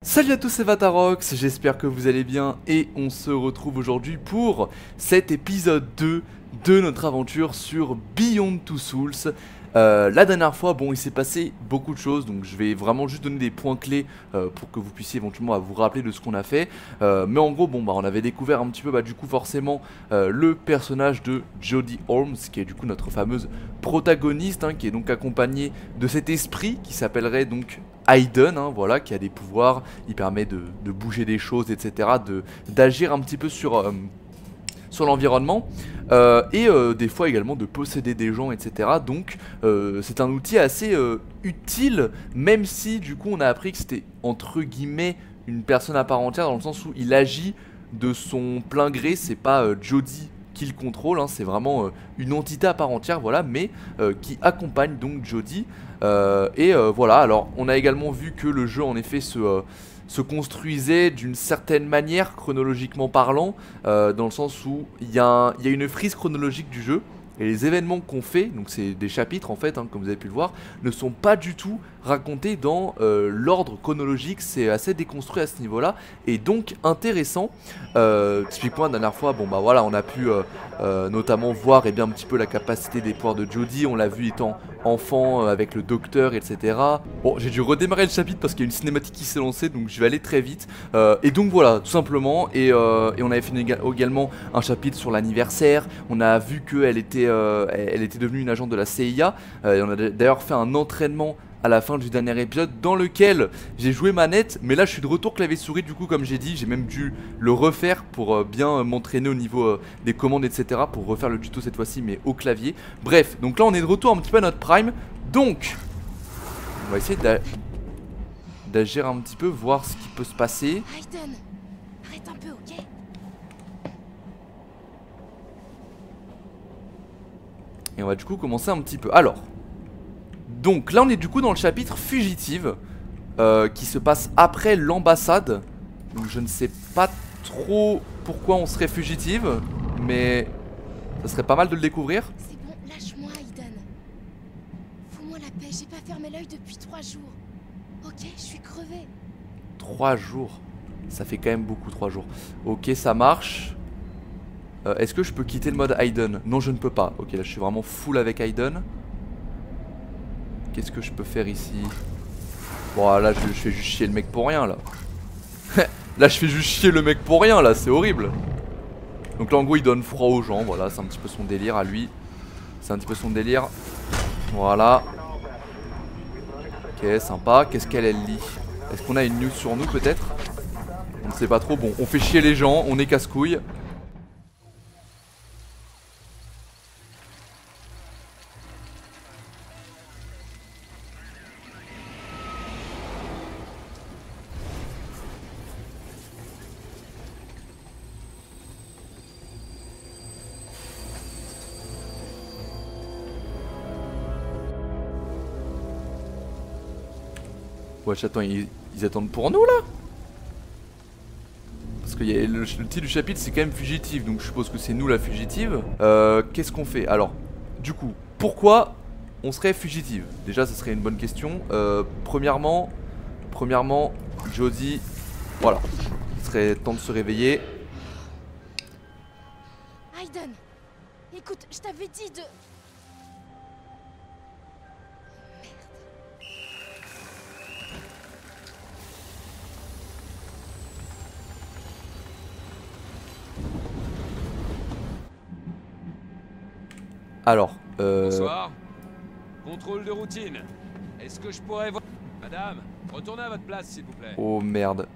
Salut à tous, c'est Vatarox, j'espère que vous allez bien et on se retrouve aujourd'hui pour cet épisode 2 de notre aventure sur Beyond Two Souls. La dernière fois, bon, il s'est passé beaucoup de choses, donc je vais vraiment juste donner des points clés pour que vous puissiez éventuellement vous rappeler de ce qu'on a fait. Mais en gros, bon, on avait découvert un petit peu, du coup, forcément, le personnage de Jodie Holmes, qui est du coup notre fameuse protagoniste, qui est donc accompagnée de cet esprit qui s'appellerait donc Aiden, voilà, qui a des pouvoirs, il permet de bouger des choses, etc., d'agir un petit peu sur l'environnement et des fois également de posséder des gens, etc. Donc c'est un outil assez utile, même si du coup on a appris que c'était entre guillemets une personne à part entière, dans le sens où il agit de son plein gré. C'est pas Jodie qui le contrôle, c'est vraiment une entité à part entière, voilà, mais qui accompagne donc Jodie. Voilà, alors on a également vu que le jeu en effet se construisait d'une certaine manière, chronologiquement parlant, dans le sens où il y a une frise chronologique du jeu. Et les événements qu'on fait, donc c'est des chapitres en fait, comme vous avez pu le voir, ne sont pas du tout racontés dans l'ordre chronologique. C'est assez déconstruit à ce niveau-là et donc intéressant. Typiquement la dernière fois, voilà, on a pu notamment voir un petit peu la capacité des pouvoirs de Jodie. On l'a vu étant enfant avec le docteur, etc. Bon, j'ai dû redémarrer le chapitre parce qu'il y a une cinématique qui s'est lancée, donc je vais aller très vite. Et donc voilà, tout simplement. Et on avait fait également un chapitre sur l'anniversaire. On a vu qu'elle était devenue une agente de la CIA. Et on a d'ailleurs fait un entraînement à la fin du dernier épisode dans lequel j'ai joué manette, mais là je suis de retour clavier souris, du coup comme j'ai dit, j'ai même dû le refaire pour bien m'entraîner au niveau des commandes, etc., pour refaire le tuto cette fois-ci mais au clavier. Bref, donc là on est de retour un petit peu à notre prime, donc on va essayer d'agir un petit peu, voir ce qui peut se passer. Aiden, arrête un peu, ok? Et on va du coup commencer un petit peu. Alors, donc là on est du coup dans le chapitre fugitive, qui se passe après l'ambassade. Donc je ne sais pas trop pourquoi on serait fugitive, mais ça serait pas mal de le découvrir. C'est bon, lâche-moi, Aiden. Fous-moi la paix, j'ai pas fermé l'œil depuis 3 jours. Ok, je suis crevée. 3 jours, ça fait quand même beaucoup 3 jours. Ok, ça marche. Est-ce que je peux quitter le mode Aiden? Non, je ne peux pas. Ok, là je suis vraiment full avec Aiden. Qu'est-ce que je peux faire ici? Bon, là je fais juste chier le mec pour rien là. Là je fais juste chier le mec pour rien là, c'est horrible. Donc là en gros il donne froid aux gens, voilà, c'est un petit peu son délire à lui. C'est un petit peu son délire. Voilà. Ok, sympa. Qu'est-ce qu'elle lit? Est-ce qu'on a une news sur nous peut-être? On ne sait pas trop. Bon, on fait chier les gens, on est casse-couilles. Wesh, attends, ils attendent pour nous là? Parce que le titre du chapitre c'est quand même fugitive, donc je suppose que c'est nous la fugitive. Qu'est-ce qu'on fait? Alors, du coup, pourquoi on serait fugitive? Déjà, ça serait une bonne question. Premièrement, Jodie, voilà, il serait temps de se réveiller. Aiden, écoute, je t'avais dit de... Alors, Bonsoir. Contrôle de routine. Est-ce que je pourrais voir... Madame, retournez à votre place s'il vous plaît. oh merde.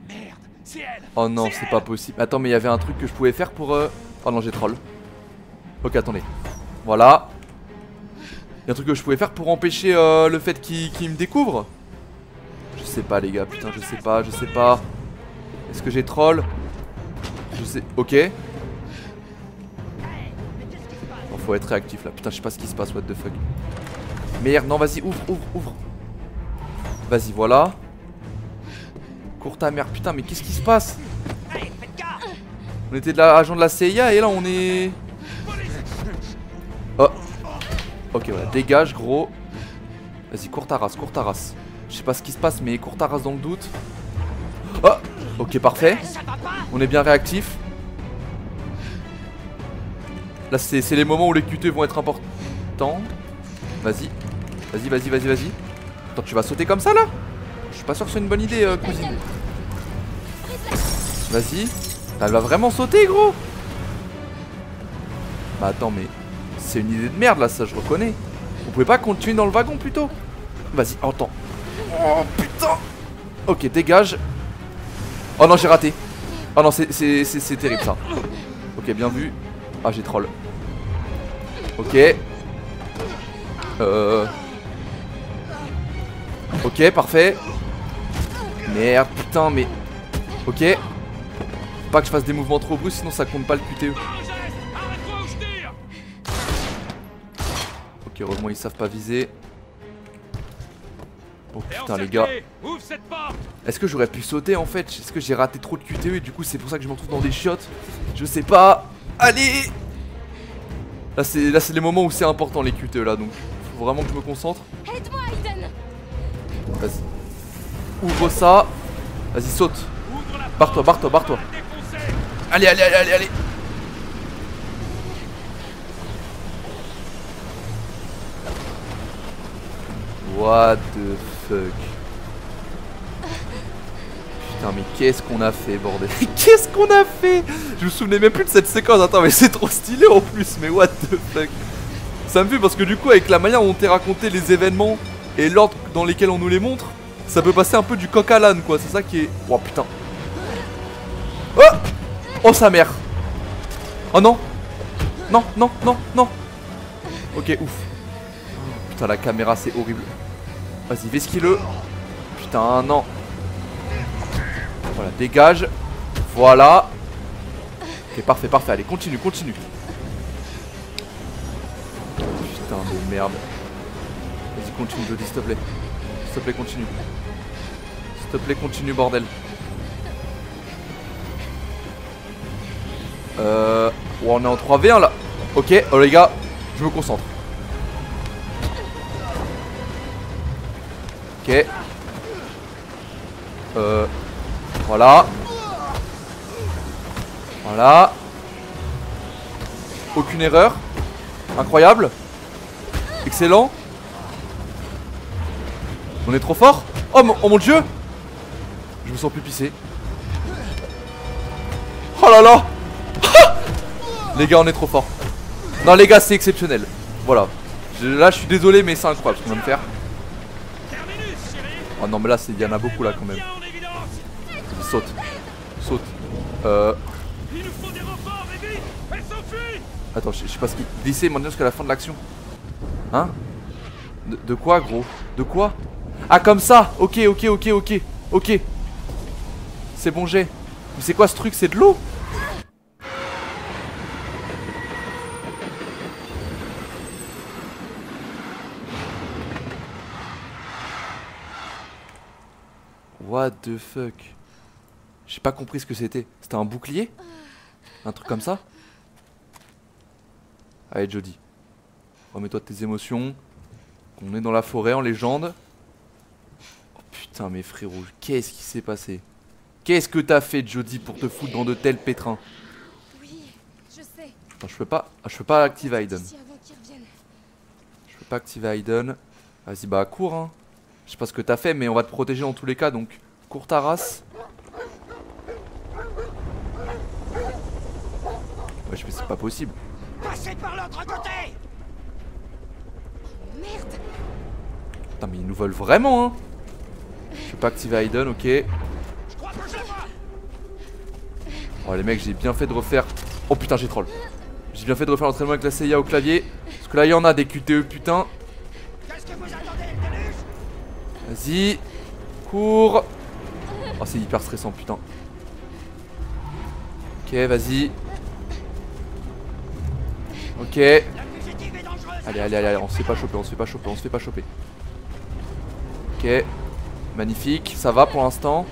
Merde, c'est elle. Oh non, c'est pas possible. Attends, mais il y avait un truc que je pouvais faire pour... Oh non, j'ai troll. Ok, attendez. Voilà. Il y a un truc que je pouvais faire pour empêcher le fait qu'il me découvre. Je sais pas les gars, putain, je sais pas. Est-ce que j'ai troll? Je sais... Ok. Bon, faut être réactif là. Putain, je sais pas ce qui se passe, what the fuck. Merde, non, vas-y, ouvre. Vas-y, voilà. Cours ta mère, putain, mais qu'est-ce qui se passe? On était de l'agent de la CIA et là on est... Oh. Ok, voilà, dégage, gros. Vas-y, cours ta race. Je sais pas ce qui se passe, mais court Taras dans le doute. Oh, ok, parfait. On est bien réactif. Là, c'est les moments où les QTE vont être importants. Vas-y. Vas-y, vas-y, vas-y, vas-y. Attends, tu vas sauter comme ça, là? Je suis pas sûr que ce soit une bonne idée, cousine. Vas-y. Elle va vraiment sauter, gros. Bah attends, mais c'est une idée de merde, là, ça, je reconnais. Vous pouvez pas continuer dans le wagon, plutôt? Vas-y, attends. Oh, putain. Ok, dégage. Oh non, j'ai raté. Oh non, c'est terrible, ça. Ok, bien vu. Ah, j'ai troll. Ok. Ok, parfait. Merde, putain, mais... Ok. Faut pas que je fasse des mouvements trop brusques, sinon ça compte pas le QTE. Ok, heureusement ils savent pas viser. Oh putain les gars. Est-ce que j'aurais pu sauter en fait? Est-ce que j'ai raté trop de QTE et du coup c'est pour ça que je me retrouve dans des chiottes? Je sais pas. Allez. Là c'est les moments où c'est important les QTE là, donc faut vraiment que je me concentre. Aide-moi, Aiden. Vas-y. Ouvre ça. Vas-y, saute. Barre-toi, barre-toi, barre-toi. Allez, allez, allez, allez, allez. What the fuck. Putain, mais qu'est-ce qu'on a fait, bordel. Qu'est-ce qu'on a fait? Je me souvenais même plus de cette séquence. Attends, mais c'est trop stylé en plus. Mais what the fuck. Ça me fait parce que du coup, avec la manière dont on t'a raconté les événements et l'ordre dans lesquels on nous les montre, ça peut passer un peu du coq à l'âne, quoi. C'est ça qui est... Oh putain. Oh. Oh sa mère. Oh non. Non, non, non, non. Ok, ouf. Putain, la caméra, c'est horrible. Vas-y, vesquille-le. Putain, non. Voilà, dégage. Voilà. Ok, parfait, parfait. Allez, continue, continue. Putain de merde. Vas-y, continue, Jody, s'il te plaît. S'il te plaît, continue. S'il te plaît, continue, bordel. Oh, on est en 3v1 là. Ok, oh les gars, je me concentre. Ok. Voilà. Voilà. Aucune erreur. Incroyable. Excellent. On est trop fort. Oh mon dieu. Je me sens plus pissé. Oh là là. Les gars, on est trop fort. Non les gars, c'est exceptionnel. Voilà. Là je suis désolé mais c'est incroyable ce qu'on vient de faire. Oh non mais là il y en a beaucoup là quand même. Saute. Saute. Attends, je sais pas ce qui... Glisser maintenant jusqu'à la fin de l'action. Hein? De quoi gros? De quoi? Ah comme ça. Ok, ok, ok, ok. Ok. C'est bon j'ai. Mais c'est quoi ce truc? C'est de l'eau? What the fuck? J'ai pas compris ce que c'était. C'était un bouclier? Un truc comme ça? Allez Jody, remets-toi de tes émotions. On est dans la forêt en légende. Oh putain mais frérot, qu'est-ce qui s'est passé? Qu'est-ce que t'as fait Jody pour te foutre dans de tels pétrins? Oui, je sais. Non, je peux pas activer Aiden. Ici avant qu'ils reviennent. Je peux pas activer Aiden. Vas-y bah cours hein. Je sais pas ce que t'as fait mais on va te protéger dans tous les cas donc cours ta race. Ouais je mais c'est pas possible. Passez par l'autre côté. Merde. Putain mais ils nous veulent vraiment hein. Je peux pas activer Aiden, ok. Je crois que je vois. Oh les mecs j'ai bien fait de refaire. Oh putain j'ai troll. J'ai bien fait de refaire l'entraînement avec la CIA au clavier. Parce que là il y en a des QTE putain. Qu'est-ce que vous attendez, le déluge? Vas-y. Cours. Oh c'est hyper stressant putain. Ok vas-y. Ok. La fugitive est dangereuse. Allez allez allez, on se fait pas choper, on se fait pas choper, on se fait pas choper. Ok. Magnifique, ça va pour l'instant.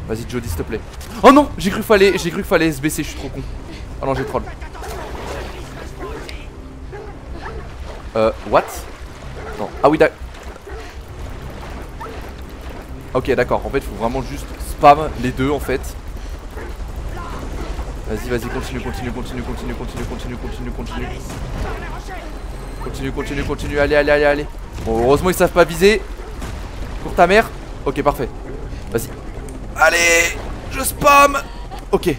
Vas-y Jody s'il te plaît. Oh non, j'ai cru qu'il fallait se baisser, je suis trop con. Oh non j'ai troll. What? Non. Ah oui d'accord. Ok d'accord, en fait faut vraiment juste spam les deux en fait. Vas-y, vas-y, continue, continue, continue, continue, continue, continue, continue, continue. Continue, continue, continue, allez, allez, allez, allez. Bon, heureusement ils savent pas viser. Pour ta mère. Ok, parfait. Vas-y. Allez, je spam. Ok.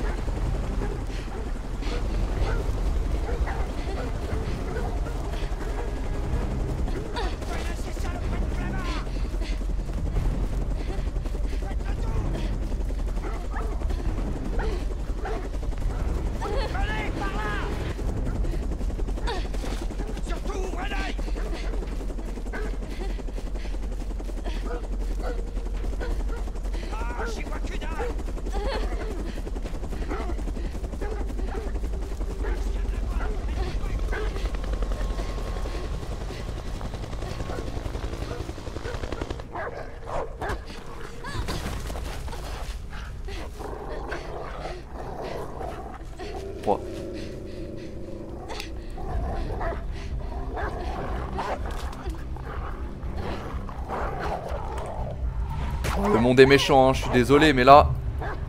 Le monde est méchant, hein, je suis désolé, mais là,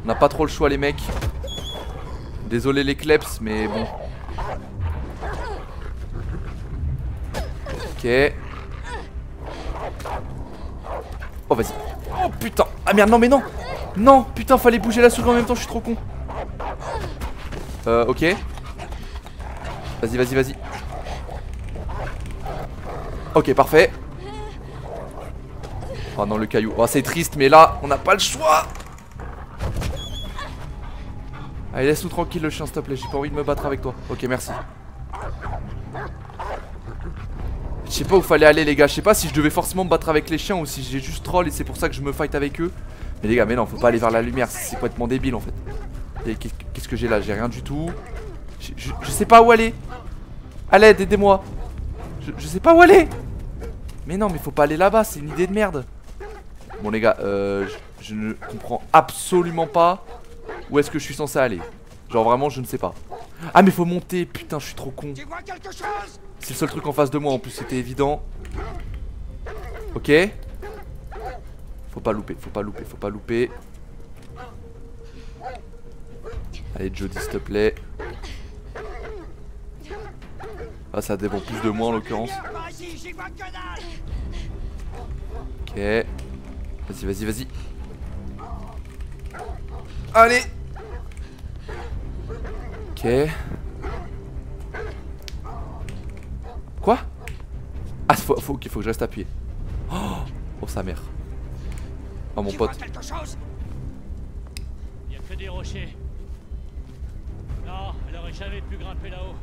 on n'a pas trop le choix, les mecs. Désolé les kleps, mais bon. Ok. Oh, vas-y. Oh putain. Ah merde, non, mais non. Non, putain, fallait bouger la souris en même temps, je suis trop con. Ok. Vas-y, vas-y, vas-y. Ok, parfait. Oh non, le caillou. Oh, c'est triste, mais là, on n'a pas le choix. Allez, laisse-nous tranquille, le chien, s'il te plaît. J'ai pas envie de me battre avec toi. Ok, merci. Je sais pas où fallait aller, les gars. Je sais pas si je devais forcément me battre avec les chiens ou si j'ai juste troll et c'est pour ça que je me fight avec eux. Mais les gars, mais non, faut pas aller vers la lumière. C'est complètement débile en fait. Qu'est-ce que j'ai là? J'ai rien du tout. Je sais pas où aller. À l'aide, aidez-moi. Je sais pas où aller. Mais non, mais faut pas aller là-bas. C'est une idée de merde. Bon, les gars, je ne comprends absolument pas où est-ce que je suis censé aller. Genre vraiment, je ne sais pas. Ah, mais faut monter. Putain, je suis trop con. Tu vois quelque chose? C'est le seul truc en face de moi. En plus, c'était évident. Ok. Faut pas louper, faut pas louper, faut pas louper. Allez, Jody, s'il te plaît. Ah, ça dépend plus de moi en l'occurrence. Ok. Vas-y, vas-y, vas-y. Allez. Ok. Quoi? Ah, faut que je reste appuyé. Oh, sa mère. Oh, mon pote. Il y a que des rochers. Non, elle aurait jamais pu grimper là-haut.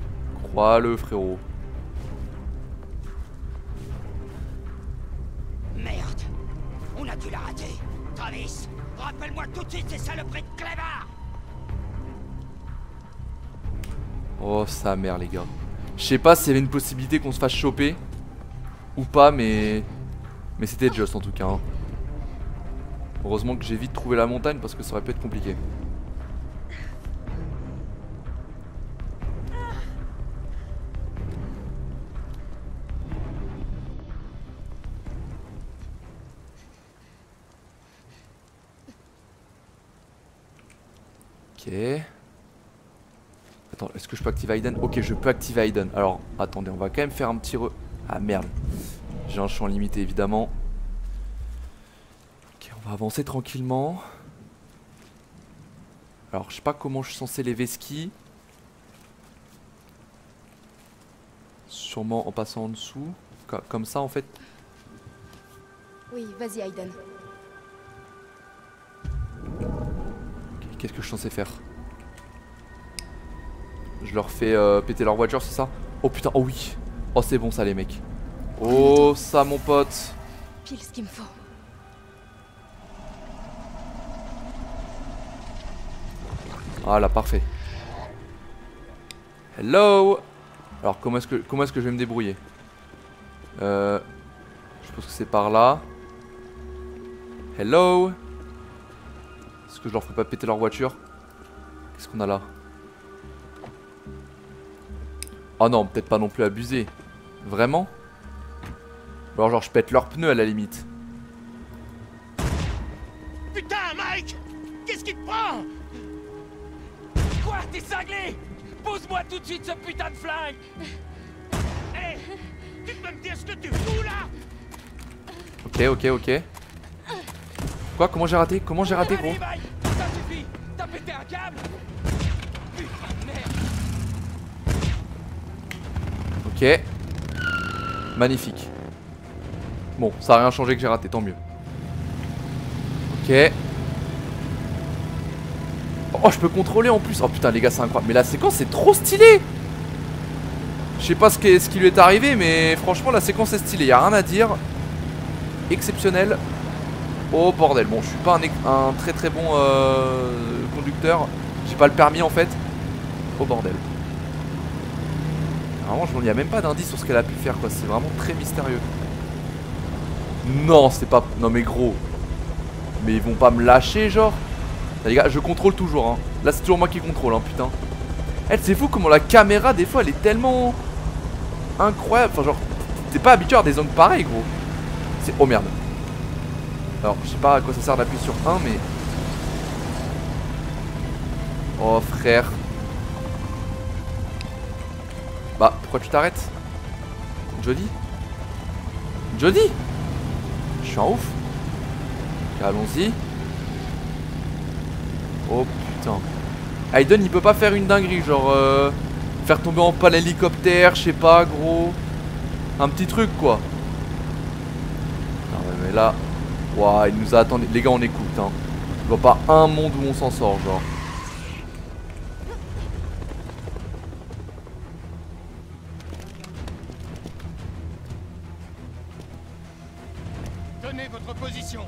Crois-le, frérot. Merde. On a dû la rater. Travis, rappelle-moi tout de suite ces saloperies de clébards. Oh, sa mère, les gars. Je sais pas s'il y avait une possibilité qu'on se fasse choper ou pas, mais c'était just en tout cas, hein. Heureusement que j'ai vite trouvé la montagne parce que ça aurait pu être compliqué. Ok. Attends, est-ce que je peux activer Aiden? Ok, je peux activer Aiden. Alors, attendez, on va quand même faire un petit Ah merde. J'ai un champ limité évidemment. Ok, on va avancer tranquillement. Alors, je sais pas comment je suis censé lever ski. Sûrement en passant en dessous. Comme ça en fait. Oui, vas-y, Aiden. Okay, qu'est-ce que je suis censé faire? Je leur fais péter leur voiture, c'est ça? Oh putain, oh oui. Oh, c'est bon ça les mecs. Oh, ça mon pote. Pile ce qu'il me faut. Voilà, parfait. Hello. Alors comment est-ce que je vais me débrouiller? Je pense que c'est par là. Hello. Est-ce que je leur ferai pas péter leur voiture? Qu'est-ce qu'on a là? Oh non, peut-être pas non plus abuser. Vraiment? Alors genre je pète leurs pneus à la limite. Putain, Mike! Qu'est-ce qui te prend? Quoi? T'es cinglé? Pose-moi tout de suite ce putain de flingue! Hé! Tu peux me dire ce que tu fous là? Ok. Quoi? Comment j'ai raté? Comment j'ai raté, gros? Allez, Mike, ça suffit! T'as pété un câble? Putain de merde! Ok. Magnifique. Bon, ça a rien changé que j'ai raté, tant mieux. Ok. Oh, je peux contrôler en plus. Oh putain, les gars, c'est incroyable. Mais la séquence, c'est trop stylé. Je sais pas ce qui lui est arrivé, mais franchement, la séquence est stylée. Y'a rien à dire. Exceptionnel. Oh bordel. Bon, je suis pas un très très bon conducteur. J'ai pas le permis en fait. Oh bordel. Vraiment, il n'y a même pas d'indice sur ce qu'elle a pu faire, quoi. C'est vraiment très mystérieux. Non, c'est pas. Non, mais gros. Mais ils vont pas me lâcher, genre. Là, les gars, je contrôle toujours, hein. Là, c'est toujours moi qui contrôle, hein, putain. C'est fou comment la caméra, des fois, elle est tellement incroyable. Enfin, genre, t'es pas habitué à des angles pareils, gros. C'est. Oh merde. Alors, je sais pas à quoi ça sert d'appuyer sur 1, mais. Oh, frère. Bah, pourquoi tu t'arrêtes? Jody? Jody? Je suis un ouf. Allons-y. Oh putain. Aiden il peut pas faire une dinguerie, genre faire tomber en panne l'hélicoptère, je sais pas, gros. Un petit truc quoi. Non mais là. Waouh, il nous a attendu. Les gars, on écoute, hein. Je vois pas un monde où on s'en sort, genre. Tenez votre position.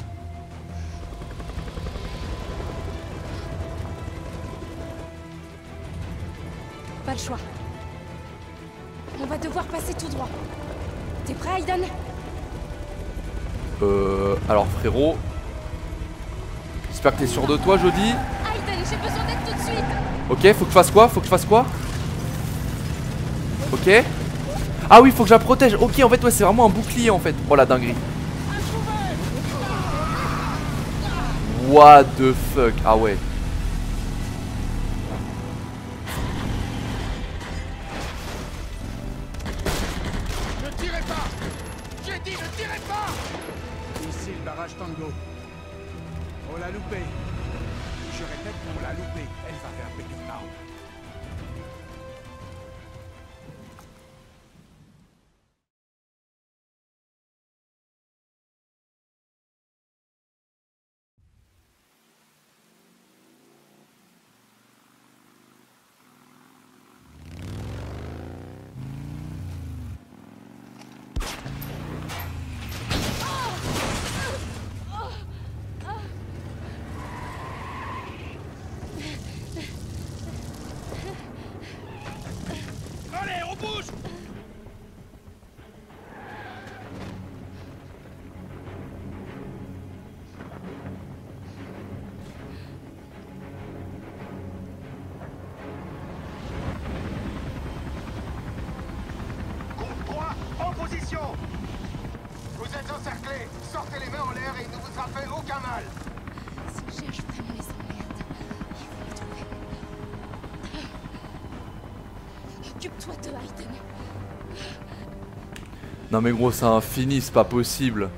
Pas le choix. On va devoir passer tout droit. T'es prêt, Aiden? Alors frérot. J'espère que t'es sûr de toi, Jody. Aiden, j'ai besoin d'aide tout de suite. Ok, faut que je fasse quoi? Faut que je fasse quoi? Ok. Ah oui, faut que je la protège. Ok, en fait, ouais, c'est vraiment un bouclier en fait. Oh la dinguerie. What the fuck? Ah ouais. Ne tirez pas! J'ai dit ne tirez pas! Ici le barrage Tango. On l'a loupé. Je répète qu'on l'a loupé. Elle va faire péter le barbe. Allez, on bouge! Groupe 3, en position! Vous êtes encerclés! Sortez les mains en l'air et il ne vous sera fait aucun mal! S'ils cherchent vraiment les emmerdes, ils vont les trouver. Occupe-toi de Aiden. Non mais gros, c'est infini, c'est pas possible.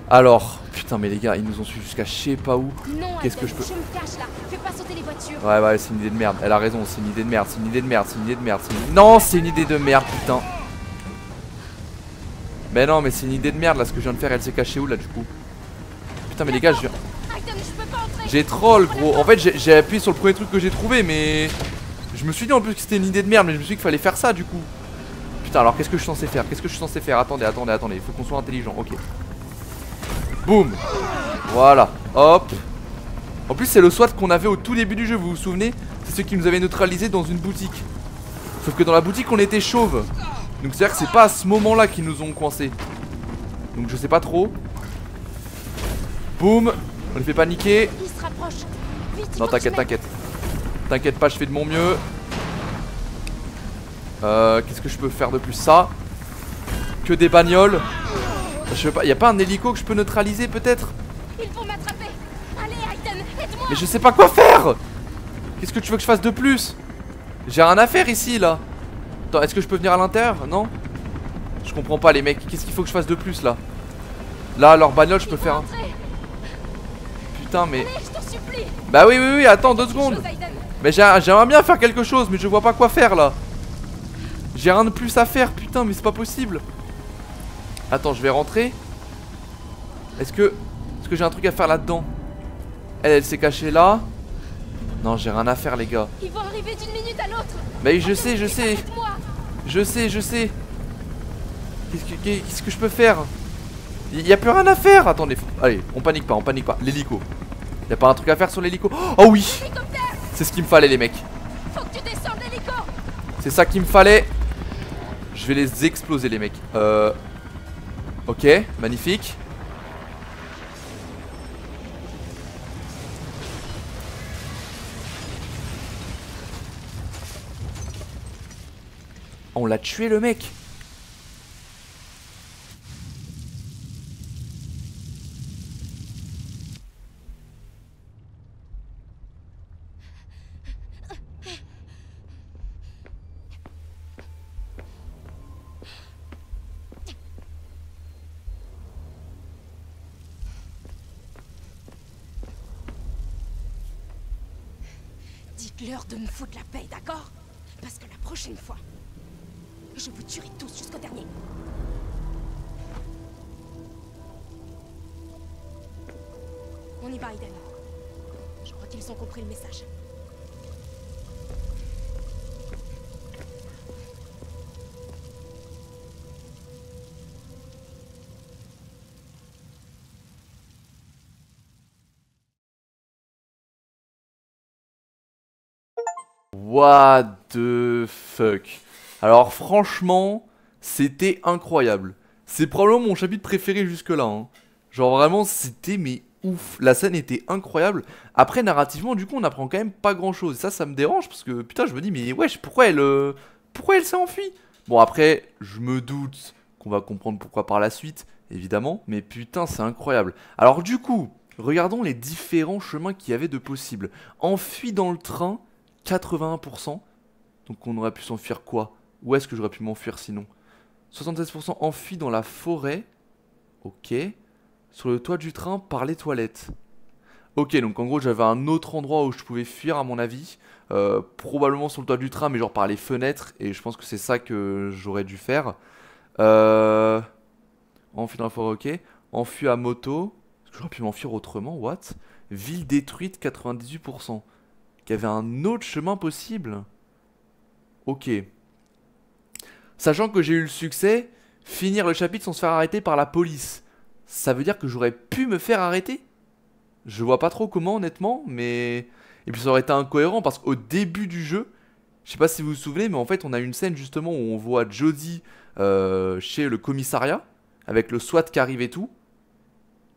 Alors, putain mais les gars, ils nous ont suivi jusqu'à je sais pas où. Non, Qu'est-ce que Aiden, je peux... Je me cache là. Fais pas sauter les voitures. Ouais, c'est une idée de merde. Elle a raison, c'est une idée de merde, c'est une idée de merde, c'est une idée de merde. Non, c'est une idée de merde, putain. Mais non, mais c'est une idée de merde là, ce que je viens de faire. Elle s'est cachée où là, du coup? Putain, mais les gars, Aiden, je peux pas entrer. j'ai troll, gros. En fait, j'ai appuyé sur le premier truc que j'ai trouvé, mais je me suis dit en plus que c'était une idée de merde, mais je me suis dit qu'il fallait faire ça, du coup. Putain, alors qu'est-ce que je suis censé faire? Qu'est-ce que je suis censé faire? Attendez, il faut qu'on soit intelligent, ok. Boum. Voilà, hop. En plus, c'est le SWAT qu'on avait au tout début du jeu, vous vous souvenez? C'est ceux qui nous avaient neutralisés dans une boutique. Sauf que dans la boutique, on était chauve. Donc c'est-à-dire que c'est pas à ce moment-là qu'ils nous ont coincés. Donc je sais pas trop. Boum. On les fait paniquer. Il se rapproche. Vite, Non, faut que tu t'inquiète. T'inquiète pas, je fais de mon mieux. Qu'est-ce que je peux faire de plus? Ça. Que des bagnoles. Je sais pas, y a pas un hélico que je peux neutraliser peut-être? Ils vont m'attraper. Allez, Aiden, aide-moi. Mais je sais pas quoi faire. Qu'est-ce que tu veux que je fasse de plus? J'ai rien à faire ici, là. Attends, est-ce que je peux venir à l'intérieur? Non? Je comprends pas, les mecs. Qu'est-ce qu'il faut que je fasse de plus, là? Là, leur bagnole, je peux faire un... Putain, mais... Allez, je t'en supplie. Bah oui, attends 2 secondes. Mais j'aimerais bien faire quelque chose, mais je vois pas quoi faire, là. J'ai rien de plus à faire, putain, mais c'est pas possible. Attends, je vais rentrer. Est-ce que j'ai un truc à faire là-dedans? Elle s'est cachée là. Non, j'ai rien à faire, les gars. Ils vont arriver d'une minute à l'autre. Bah je sais. Aide-moi. Je sais. Qu'est-ce que je peux faire? Y a plus rien à faire. Attendez, allez, on panique pas. L'hélico. Y a pas un truc à faire sur l'hélico? Oh oui. C'est ce qu'il me fallait, les mecs. Faut que tu descendes l'hélico. C'est ça qu'il me fallait. Je vais les exploser, les mecs. Ok, magnifique. On l'a tué, le mec. Dites-leur de me foutre la paix, d'accord? Parce que la prochaine fois, je vous tuerai tous jusqu'au dernier. On y va, Aiden. Je crois qu'ils ont compris le message. What the fuck. Alors franchement, c'était incroyable. C'est probablement mon chapitre préféré jusque là, hein. Genre vraiment c'était mais ouf. La scène était incroyable. Après narrativement du coup on apprend quand même pas grand chose. Ça me dérange parce que putain je me dis mais wesh pourquoi elle s'est enfuie. Bon après je me doute qu'on va comprendre pourquoi par la suite évidemment. Mais putain c'est incroyable. Alors du coup regardons les différents chemins qu'il y avait de possibles. Enfui dans le train 81%. Donc on aurait pu s'enfuir quoi? Où est-ce que j'aurais pu m'enfuir sinon? 76% enfui dans la forêt. Ok. Sur le toit du train par les toilettes. Ok, donc en gros j'avais un autre endroit où je pouvais fuir à mon avis. Probablement sur le toit du train mais genre par les fenêtres. Et je pense que c'est ça que j'aurais dû faire. Enfui dans la forêt, ok. Enfui à moto. Est-ce que j'aurais pu m'enfuir autrement? What? Ville détruite 98%. Il y avait un autre chemin possible. Ok. Sachant que j'ai eu le succès, finir le chapitre sans se faire arrêter par la police. Ça veut dire que j'aurais pu me faire arrêter? Je vois pas trop comment honnêtement, mais... Et puis ça aurait été incohérent parce qu'au début du jeu, je sais pas si vous vous souvenez, mais en fait on a une scène justement où on voit Jodie chez le commissariat, avec le SWAT qui arrive et tout.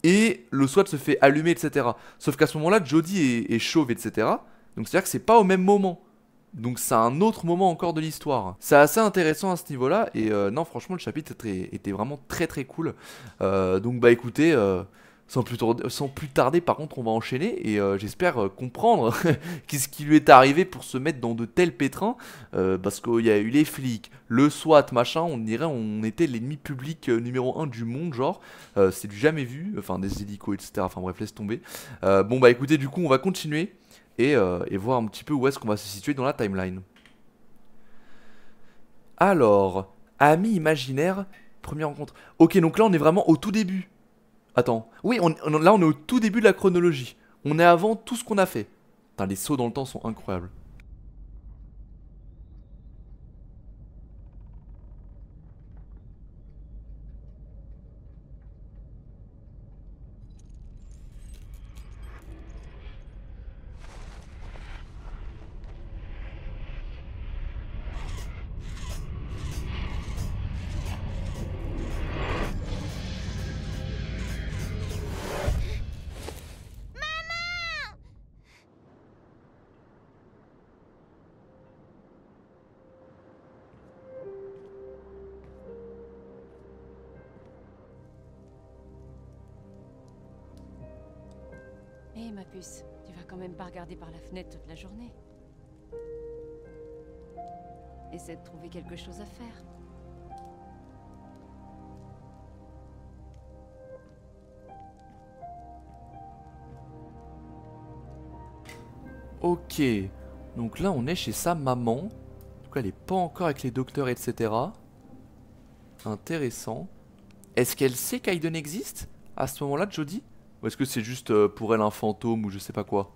Et le SWAT se fait allumer, etc. Sauf qu'à ce moment-là, Jodie est chauve, etc. Donc c'est-à-dire que c'est pas au même moment. Donc c'est un autre moment encore de l'histoire. C'est assez intéressant à ce niveau-là. Et non, franchement, le chapitre était vraiment très très cool. Donc bah écoutez, sans plus tarder, par contre, on va enchaîner. Et j'espère comprendre qu'est-ce qui lui est arrivé pour se mettre dans de tels pétrins. Parce qu'il y a eu les flics, le SWAT, machin. On dirait on était l'ennemi public numéro 1 du monde, genre. C'est du jamais vu. Enfin, des hélicos, etc. Enfin bref, laisse tomber. Bon bah écoutez, du coup, on va continuer. Et voir un petit peu où est-ce qu'on va se situer dans la timeline. Alors, ami imaginaire, première rencontre. Ok, donc là on est vraiment au tout début. Attends, oui, là on est au tout début de la chronologie. On est avant tout ce qu'on a fait. Putain, les sauts dans le temps sont incroyables. Hé, ma puce, tu vas quand même pas regarder par la fenêtre toute la journée. Essaie de trouver quelque chose à faire. Ok, donc là on est chez sa maman. En tout cas elle est pas encore avec les docteurs, etc. Intéressant. Est-ce qu'elle sait qu'Aiden existe à ce moment-là, Jodie? Ou est-ce que c'est juste pour elle un fantôme ou je sais pas quoi?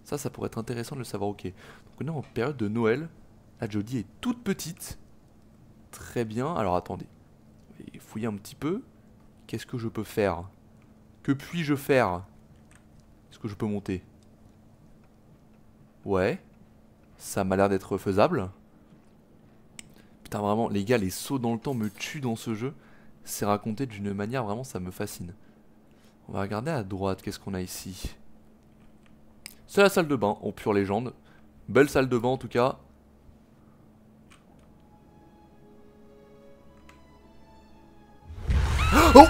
Ça pourrait être intéressant de le savoir, ok. Donc on est en période de Noël. La Jodie est toute petite. Très bien, alors attendez. Je vais fouiller un petit peu. Qu'est-ce que je peux faire? Que puis-je faire? Est-ce que je peux monter? Ouais. Ça m'a l'air d'être faisable. Putain vraiment, les gars, les sauts dans le temps me tuent dans ce jeu. C'est raconté d'une manière, vraiment, ça me fascine. On va regarder à droite, qu'est-ce qu'on a ici? C'est la salle de bain, en pure légende. Belle salle de bain en tout cas. Oh!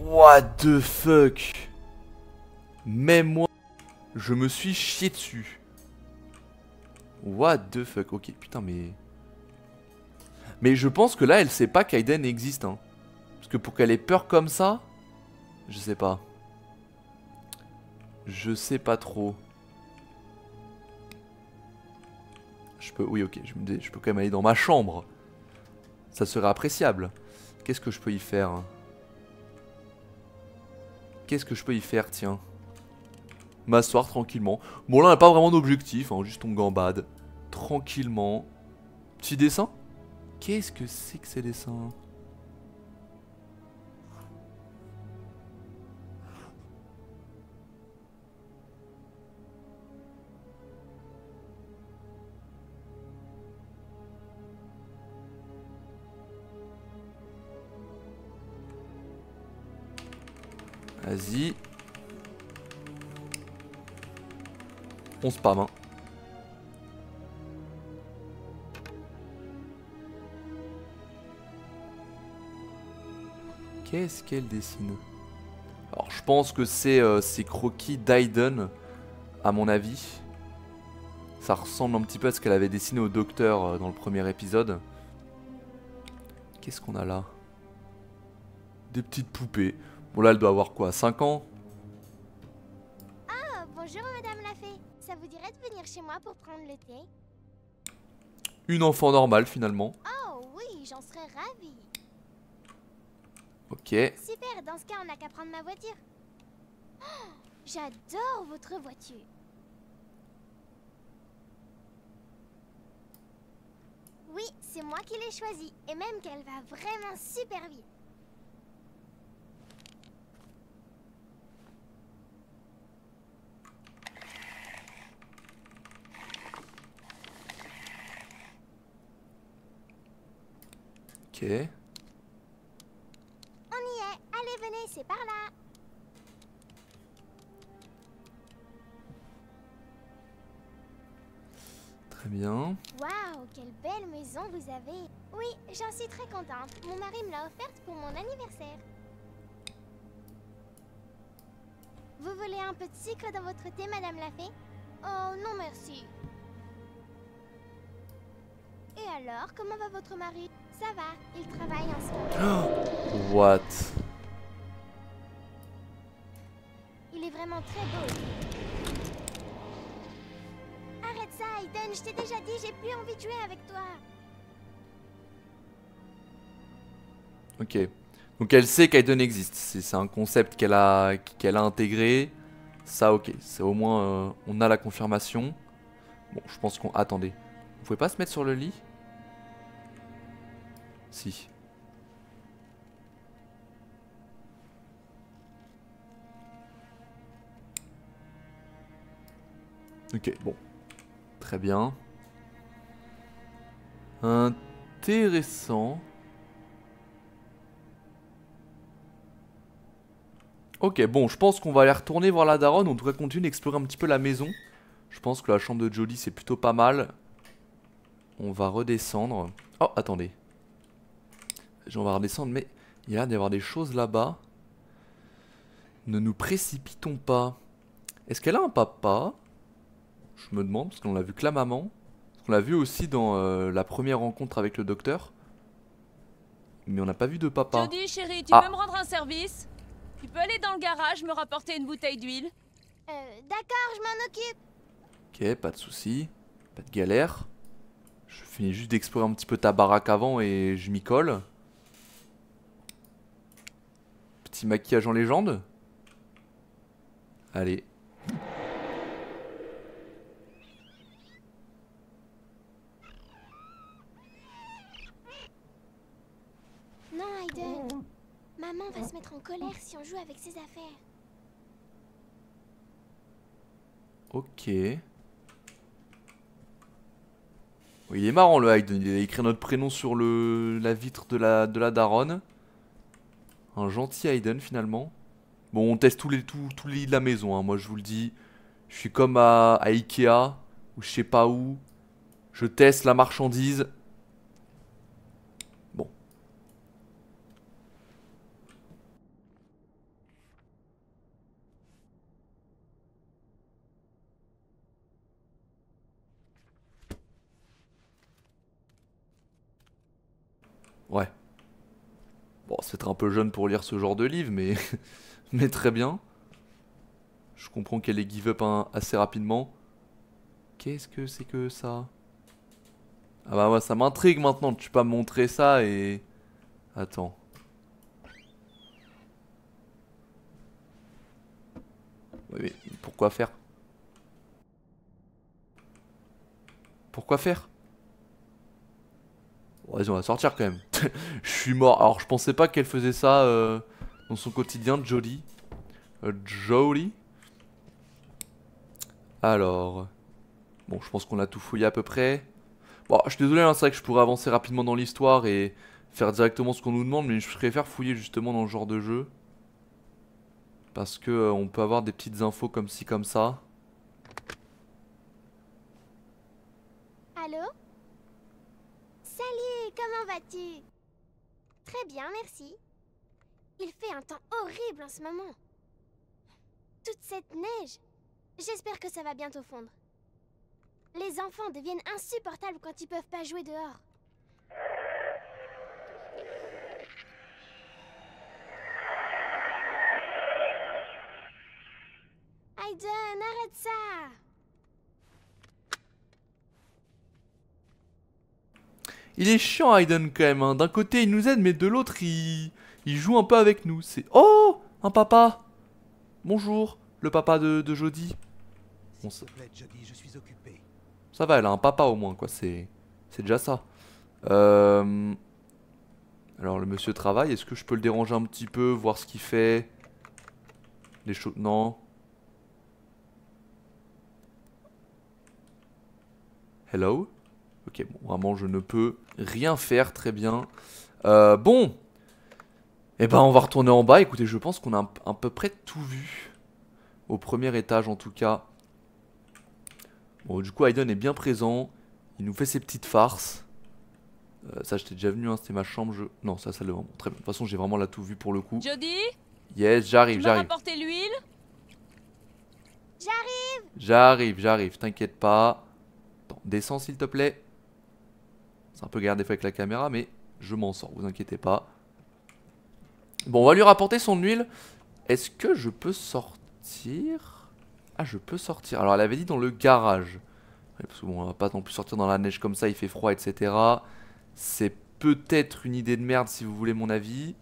What the fuck? Même moi, je me suis chié dessus. What the fuck? Ok, putain mais... Mais je pense que là, elle sait pas qu'Aiden existe, hein. Parce que pour qu'elle ait peur comme ça... Je sais pas. Je sais pas trop. Je peux... Oui, ok, je peux quand même aller dans ma chambre. Ça serait appréciable. Qu'est-ce que je peux y faire? Qu'est-ce que je peux y faire, tiens? M'asseoir tranquillement. Bon, là, on n'a pas vraiment d'objectif, hein, juste on gambade. Tranquillement. Petit dessin? Qu'est-ce que c'est que ces dessins? Vas-y. On spam, hein. Qu'est-ce qu'elle dessine? Alors je pense que c'est croquis d'Aiden, à mon avis. Ça ressemble un petit peu à ce qu'elle avait dessiné au docteur dans le premier épisode. Qu'est-ce qu'on a là? Des petites poupées. Bon là elle doit avoir quoi, 5 ans? Ah, bonjour Madame la Fée. Ça vous dirait de venir chez moi pour prendre le thé? Une enfant normale finalement. Oh oui, j'en serais ravie. Ok. Super, dans ce cas, on n'a qu'à prendre ma voiture. Oh, j'adore votre voiture. Oui, c'est moi qui l'ai choisie. Et même qu'elle va vraiment super vite. Ok. On y est. Allez, venez, c'est par là. Très bien. Waouh, quelle belle maison vous avez. Oui, j'en suis très contente. Mon mari me l'a offerte pour mon anniversaire. Vous voulez un peu de sucre dans votre thé, Madame la Fée? Oh, non merci. Et alors, comment va votre mari? Ça va, il travaille en ce moment. What? Il est vraiment très beau. Arrête ça, Aiden, je t'ai déjà dit, j'ai plus envie de jouer avec toi. Ok. Donc elle sait qu'Aiden existe. C'est un concept qu'elle a intégré. Ça, ok. C'est au moins, on a la confirmation. Bon, je pense qu'on... Attendez. Vous pouvez pas se mettre sur le lit? Si. Ok, bon. Très bien. Intéressant. Ok, bon, je pense qu'on va aller retourner voir la daronne. On devrait continuer d'explorer un petit peu la maison. Je pense que la chambre de Jodie, c'est plutôt pas mal. On va redescendre. Oh, attendez. On va redescendre, mais il y a l'air d'y avoir des choses là-bas. Ne nous précipitons pas. Est-ce qu'elle a un papa? Je me demande, parce qu'on l'a vu que la maman. On l'a vu aussi dans la première rencontre avec le docteur. Mais on n'a pas vu de papa. Jodie, chérie, tu Ah. peux me rendre un service? Tu peux aller dans le garage me rapporter une bouteille d'huile? D'accord, je m'en occupe. Ok, pas de soucis. Pas de galère. Je finis juste d'explorer un petit peu ta baraque avant et je m'y colle. Petit maquillage en légende. Allez. Non, Aiden. Maman va se mettre en colère si on joue avec ses affaires. Ok. Oh, il est marrant le Hayden, il a écrit notre prénom sur la vitre de la daronne. Un gentil Hayden finalement. Bon, on teste tous les lits de la maison, hein. Moi je vous le dis. Je suis comme à Ikea, ou je sais pas où. Je teste la marchandise. Bon. Ouais. Bon, c'est peut-être un peu jeune pour lire ce genre de livre, mais, mais très bien. Je comprends qu'elle ait give up assez rapidement. Qu'est-ce que c'est que ça? Ah bah ouais, ça m'intrigue maintenant. Tu peux pas me montrer ça et... Attends. Oui, mais pourquoi faire? Pourquoi faire? Bon, vas-y, on va sortir quand même. Je suis mort. Alors, je pensais pas qu'elle faisait ça dans son quotidien, Jodie. Jodie. Alors. Bon, je pense qu'on a tout fouillé à peu près. Bon, je suis désolé, hein, c'est vrai que je pourrais avancer rapidement dans l'histoire et faire directement ce qu'on nous demande, mais je préfère fouiller justement dans le genre de jeu. Parce que on peut avoir des petites infos comme ci, comme ça. Allô? Salut, comment vas-tu? Très bien, merci. Il fait un temps horrible en ce moment. Toute cette neige. J'espère que ça va bientôt fondre. Les enfants deviennent insupportables quand ils peuvent pas jouer dehors. Aiden, arrête ça! Il est chiant, Hayden, quand même, hein. D'un côté, il nous aide, mais de l'autre, il joue un peu avec nous. C'est... Oh! Un papa! Bonjour, le papa de Jodie. Bon, S'il te plaît, Jodie, je suis occupé. ça va, elle a un papa au moins, quoi. C'est déjà ça. Alors, le monsieur travaille. Est-ce que je peux le déranger un petit peu, voir ce qu'il fait? Les choses... Non. Hello? Ok, bon, vraiment, je ne peux rien faire, très bien. Bon. Eh ben, on va retourner en bas. Écoutez, je pense qu'on a à peu près tout vu. Au premier étage, en tout cas. Bon, du coup, Hayden est bien présent. Il nous fait ses petites farces. Ça, j'étais déjà venu, hein, c'était ma chambre. Non, ça, salle de bain. Bon, très bien. De toute façon, j'ai vraiment là tout vu pour le coup. Jodie, Yes, tu j'arrive, m'as j'arrive. rapporté l'huile? J'arrive, t'inquiète pas. Attends, descends s'il te plaît. C'est un peu galère des fois avec la caméra, mais je m'en sors, vous inquiétez pas. Bon, on va lui rapporter son huile. Est-ce que je peux sortir? Ah, je peux sortir. Alors, elle avait dit dans le garage. Ouais, parce que bon, on va pas non plus sortir dans la neige comme ça, il fait froid, etc. C'est peut-être une idée de merde si vous voulez mon avis.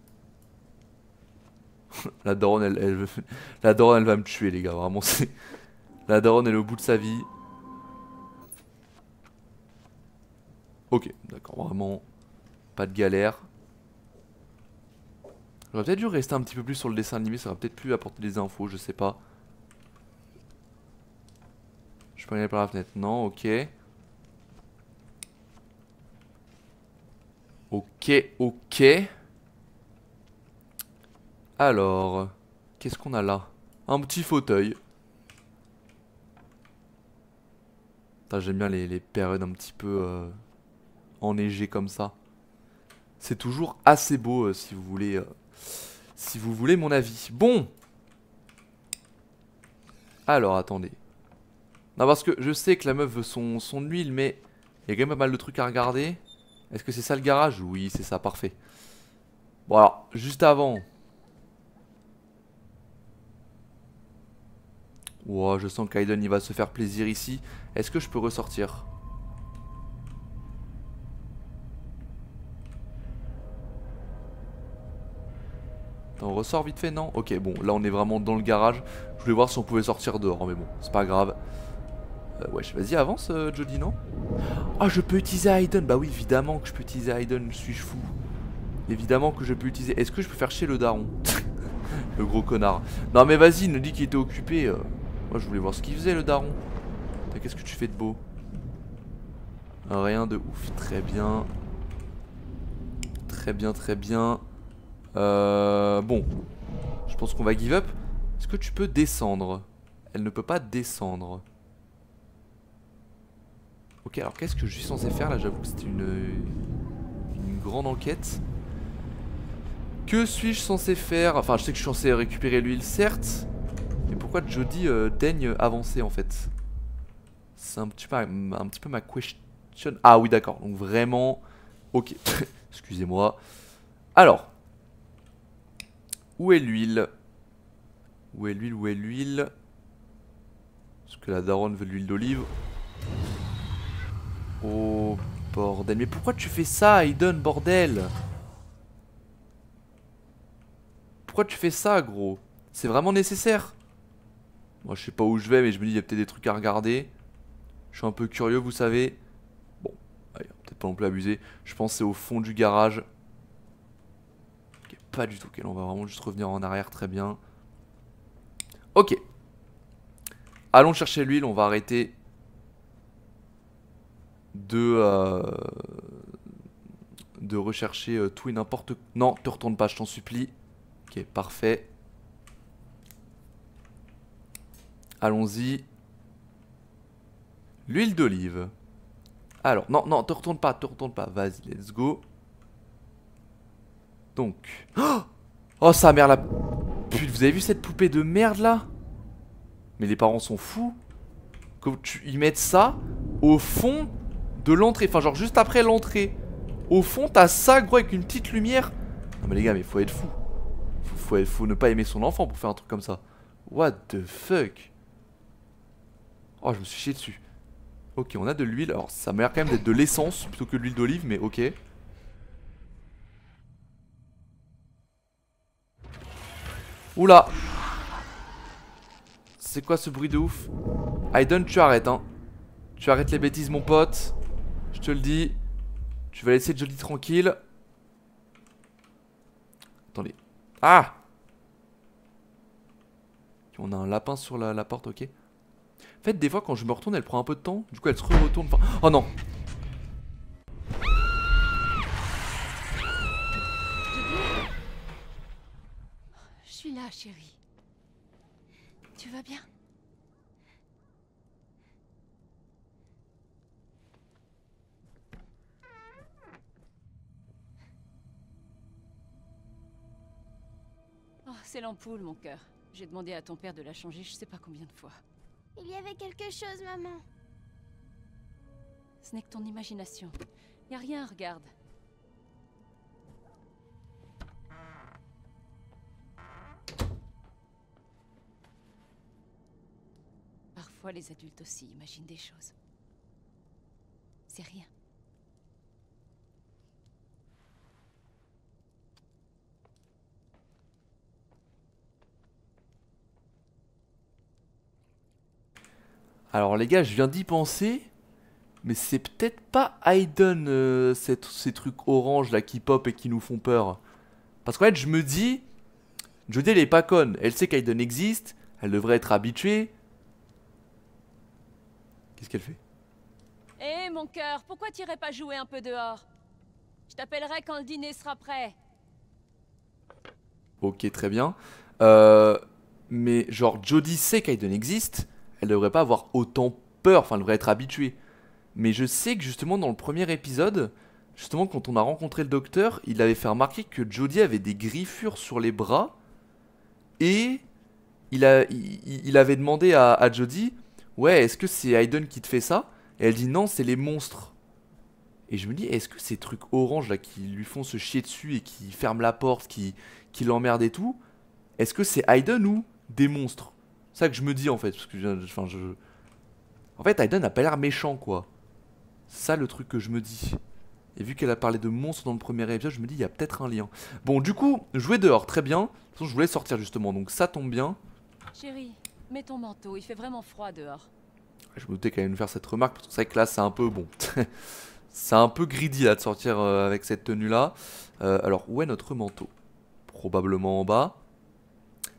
La daronne, la daronne, elle va me tuer, les gars. Vraiment, c'est... La daronne, elle est au bout de sa vie. Ok, d'accord, vraiment pas de galère. J'aurais peut-être dû rester un petit peu plus sur le dessin animé, ça aurait peut-être pu apporter des infos, je sais pas. Je peux aller par la fenêtre, non, ok. Ok. Alors, qu'est-ce qu'on a là? Un petit fauteuil. J'aime bien les périodes un petit peu enneigées comme ça. C'est toujours assez beau si vous voulez mon avis. Bon. Alors, attendez. Non, parce que je sais que la meuf veut son huile, mais il y a quand même pas mal de trucs à regarder. Est-ce que c'est ça le garage? Oui, c'est ça, parfait. Bon, alors, juste avant. Wow, je sens qu'Aiden il va se faire plaisir ici. Est-ce que je peux ressortir? On ressort vite fait, non? Ok, bon, là on est vraiment dans le garage. Je voulais voir si on pouvait sortir dehors, mais bon, c'est pas grave. Wesh, vas-y, avance, Jody, non? Ah, je peux utiliser Aiden. Bah oui, évidemment que je peux utiliser Aiden, suis-je fou? Évidemment que je peux utiliser... Est-ce que je peux faire chier le daron? Le gros connard. Non mais vas-y, il nous dit qu'il était occupé. Moi je voulais voir ce qu'il faisait, le daron. Qu'est-ce que tu fais de beau? Rien de ouf, très bien. Très bien, très bien. Bon, je pense qu'on va give up. Est-ce que tu peux descendre? Elle ne peut pas descendre. Ok, alors qu'est-ce que je suis censé faire là? J'avoue que c'était une grande enquête. Que suis-je censé faire? Enfin, je sais que je suis censé récupérer l'huile, certes. Mais pourquoi Jody daigne avancer en fait? C'est un petit peu ma question. Ah oui, d'accord, donc vraiment... Ok, excusez-moi. Alors... Où est l'huile? Où est l'huile? Où est l'huile? Est-ce que la daronne veut de l'huile d'olive? Oh bordel. Mais pourquoi tu fais ça, Aiden, bordel? Pourquoi tu fais ça, gros? C'est vraiment nécessaire? Moi je sais pas où je vais, mais je me dis il y a peut-être des trucs à regarder. Je suis un peu curieux, vous savez. Bon, allez, peut-être pas non plus abuser. Je pense que c'est au fond du garage. Pas du tout, ok, on va vraiment juste revenir en arrière, très bien. Ok. Allons chercher l'huile, on va arrêter de rechercher tout et n'importe quoi. Non, te retourne pas, je t'en supplie. Ok, parfait. Allons-y. L'huile d'olive. Alors, non, non, te retourne pas, vas-y, let's go. Donc... Oh sa mère la... Putain, vous avez vu cette poupée de merde là? Mais les parents sont fous. Que ils mettent ça au fond de l'entrée. Enfin genre juste après l'entrée. Au fond t'as ça gros avec une petite lumière. Non mais les gars, mais faut être fou. Faut ne pas aimer son enfant pour faire un truc comme ça. What the fuck? Oh, je me suis chié dessus. Ok, on a de l'huile. Alors ça m'a l'air quand même d'être de l'essence plutôt que de l'huile d'olive, mais ok. Oula. C'est quoi ce bruit de ouf? Aiden, tu arrêtes, hein. Tu arrêtes les bêtises, mon pote. Je te le dis. Tu vas laisser Jody tranquille. Attendez. Ah! On a un lapin sur la porte, ok. En fait, des fois, quand je me retourne, elle prend un peu de temps. Du coup, elle se retourne. Enfin... Oh non! Je suis là, chérie. Tu vas bien? Oh, c'est l'ampoule, mon cœur. J'ai demandé à ton père de la changer je sais pas combien de fois. Il y avait quelque chose, maman. Ce n'est que ton imagination. Y a rien, regarde. Parfois, les adultes aussi imaginent des choses. C'est rien. Alors les gars, je viens d'y penser. Mais c'est peut-être pas Aiden, ces trucs orange là qui pop et qui nous font peur. Parce qu'en fait, je me dis... Jody, elle est pas conne. Elle sait qu'Aiden existe. Elle devrait être habituée. Qu'est-ce qu'elle fait? Hé, mon cœur, pourquoi t'irais pas jouer un peu dehors? Je t'appellerai quand le dîner sera prêt. Ok, très bien. Mais genre, Jody sait qu'Aiden existe. Elle devrait pas avoir autant peur. Enfin, elle devrait être habituée. Mais je sais que justement, dans le premier épisode, justement, quand on a rencontré le docteur, il avait fait remarquer que Jody avait des griffures sur les bras. Et il avait demandé à Jodie, ouais, est-ce que c'est Aiden qui te fait ça? Et elle dit non, c'est les monstres. Et je me dis, est-ce que ces trucs orange là qui lui font se chier dessus et qui ferment la porte, qui l'emmerdent et tout, est-ce que c'est Aiden ou des monstres? C'est ça que je me dis en fait, parce que en fait, Aiden n'a pas l'air méchant quoi. C'est ça le truc que je me dis. Et vu qu'elle a parlé de monstres dans le premier épisode, je me dis, il y a peut-être un lien. Bon, du coup, jouer dehors, très bien. De toute façon, je voulais sortir justement, donc ça tombe bien. Chérie, mets ton manteau, il fait vraiment froid dehors. Je me doutais qu'elle allait nous faire cette remarque, parce que c'est vrai que là, c'est un peu bon. C'est un peu greedy là de sortir avec cette tenue là. Alors, où est notre manteau? Probablement en bas.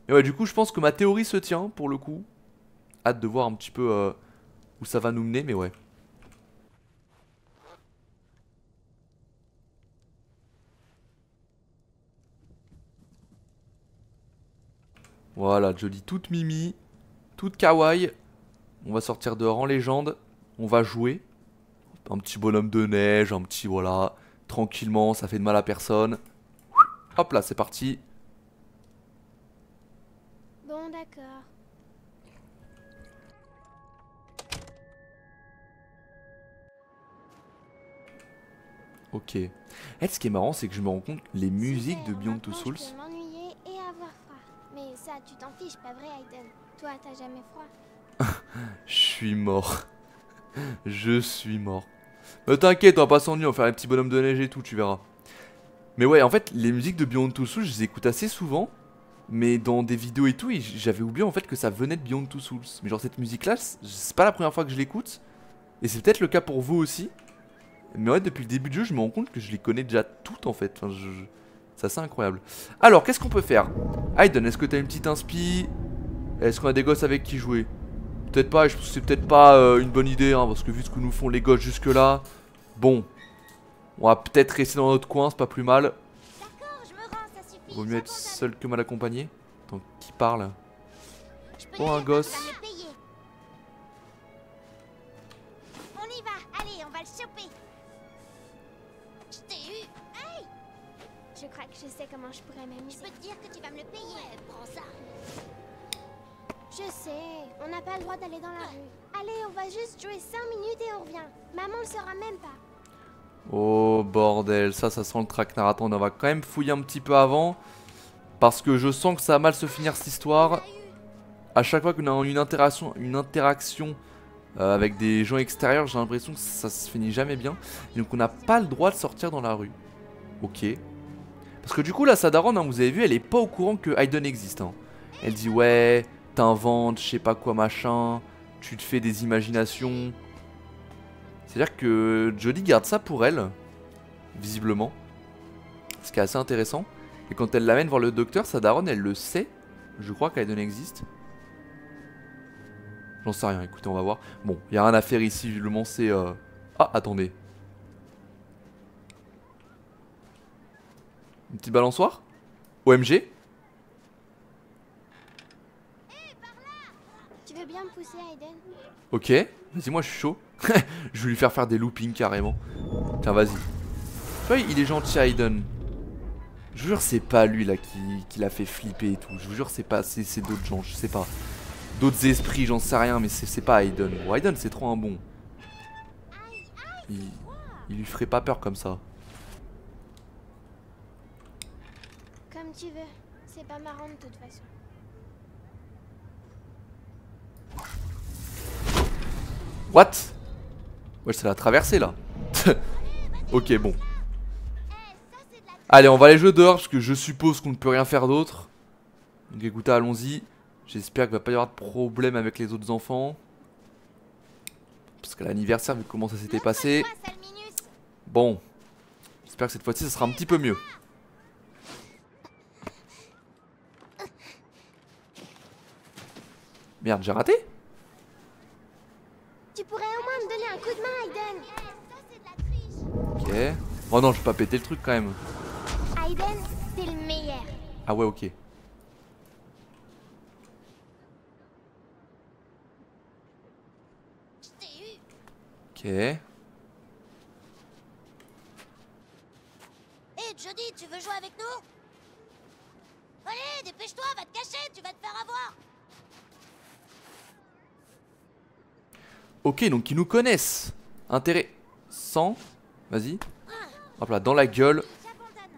Mais ouais, du coup, je pense que ma théorie se tient pour le coup. Hâte de voir un petit peu où ça va nous mener, mais ouais. Voilà, Jodie toute mimi, toute kawaii. On va sortir dehors en légende. On va jouer. Un petit bonhomme de neige, un petit voilà. Tranquillement, ça fait de mal à personne. Hop là, c'est parti. Bon, d'accord. Ok. Et ce qui est marrant, c'est que je me rends compte que les musiques de Super, Beyond Two maintenant, Souls. Je peux m'ennuyer et avoir froid. Mais ça, tu t'en fiches, pas vrai, Aiden? Toi, t'as jamais froid. Je suis mort. Je suis mort. Mais t'inquiète, on va pas s'ennuyer, on va faire les petits bonhommes de neige et tout, tu verras. Mais ouais, en fait, les musiques de Beyond Two Souls, je les écoute assez souvent. Mais dans des vidéos et tout, j'avais oublié en fait que ça venait de Beyond Two Souls. Mais genre cette musique-là, c'est pas la première fois que je l'écoute. Et c'est peut-être le cas pour vous aussi. Mais ouais, depuis le début du jeu, je me rends compte que je les connais déjà toutes en fait. Enfin, c'est assez incroyable. Alors, qu'est-ce qu'on peut faire? Aiden, est-ce que t'as une petite inspi? Est-ce qu'on a des gosses avec qui jouer? Peut-être pas, je pense que c'est peut-être pas une bonne idée, hein, parce que vu ce que nous font les gosses jusque-là, bon, on va peut-être rester dans notre coin, c'est pas plus mal. D'accord, je me rends, ça suffit. Vaut mieux être j'abandonne. seul que mal accompagné. Attends, qui parle? Je peux Oh, le un dire, gosse. tu vas me le payer. On y va, allez, on va le choper. Je t'ai eu. Hey! Je crois que je sais comment je pourrais m'amuser. Je peux te dire que tu vas me le payer. Ouais, prends ça. Je sais, on n'a pas le droit d'aller dans la rue. Allez, on va juste jouer 5 minutes et on revient. Maman le saura même pas. Oh bordel, ça sent le traquenard. Attends, on va quand même fouiller un petit peu avant. Parce que je sens que ça va mal se finir cette histoire. À chaque fois qu'on a une interaction avec des gens extérieurs, j'ai l'impression que ça se finit jamais bien. Et donc on n'a pas le droit de sortir dans la rue. Ok. Parce que du coup, la Sadaron, hein, vous avez vu, elle est pas au courant que Aiden existe. Hein. Elle dit ouais, t'inventes, je sais pas quoi machin, tu te fais des imaginations. C'est-à-dire que Jodie garde ça pour elle, visiblement. Ce qui est assez intéressant. Et quand elle l'amène voir le docteur, Sadaron, elle le sait. Je crois qu'Aiden existe. J'en sais rien, écoutez, on va voir. Bon, il n'y a rien à faire ici, visiblement, c'est... Ah, attendez. Une petite balançoire? OMG? Tu veux bien me pousser, Aiden? Ok, vas-y, moi je suis chaud. Je vais lui faire des loopings carrément. Tiens, vas-y. Tu vois, il est gentil, Aiden. Je vous jure, c'est pas lui là qui l'a fait flipper et tout. Je vous jure, c'est pas. C'est d'autres gens, je sais pas. D'autres esprits, j'en sais rien, mais c'est pas Aiden. Bon, Aiden, c'est trop un bon. Il lui ferait pas peur comme ça. Comme tu veux. C'est pas marrant de toute façon. What? Ouais, ça l'a traversé là. Ok, bon. Allez, on va aller jouer dehors parce que je suppose qu'on ne peut rien faire d'autre. Donc écoutez, allons-y. J'espère qu'il va pas y avoir de problème avec les autres enfants. Parce qu'à l'anniversaire, vu comment ça s'était passé. Bon. J'espère que cette fois-ci, ça sera un petit peu mieux. Merde, j'ai raté? Tu pourrais au moins me donner un coup de main, Aiden. Ok. Oh non, je vais pas péter le truc quand même. Aiden, t'es le meilleur. Ah ouais, ok. Ok. Hé, Jodie, tu veux jouer avec nous? Allez, dépêche-toi, va te cacher, tu vas te faire avoir. Ok, donc ils nous connaissent. Intéressant. Vas-y. Hop là, dans la gueule.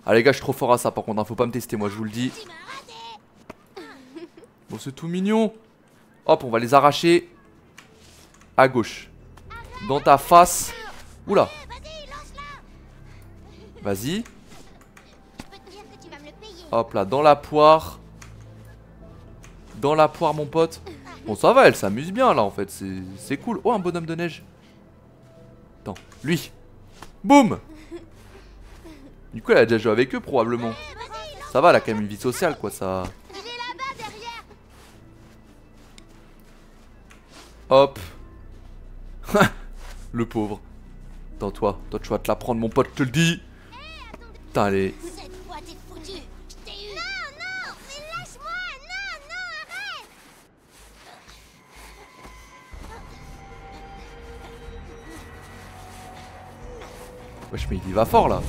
Ah les gars, je suis trop fort à ça par contre, hein, faut pas me tester, moi je vous le dis. Bon, c'est tout mignon. Hop, on va les arracher. À gauche. Dans ta face. Oula. Vas-y. Hop là, dans la poire. Dans la poire, mon pote. Bon, ça va, elle s'amuse bien là en fait. C'est cool. Oh, un bonhomme de neige. Attends, lui. Boum. Du coup, elle a déjà joué avec eux probablement. Ça va, elle a quand même une vie sociale quoi, ça. Hop. Le pauvre. Attends, toi tu vas te la prendre, mon pote, je te le dis. Putain, allez. Cette fois t'es foutu. Je t'ai eu. Non, non, mais lâche-moi. Non, non, arrête. Wesh, mais il y va fort là.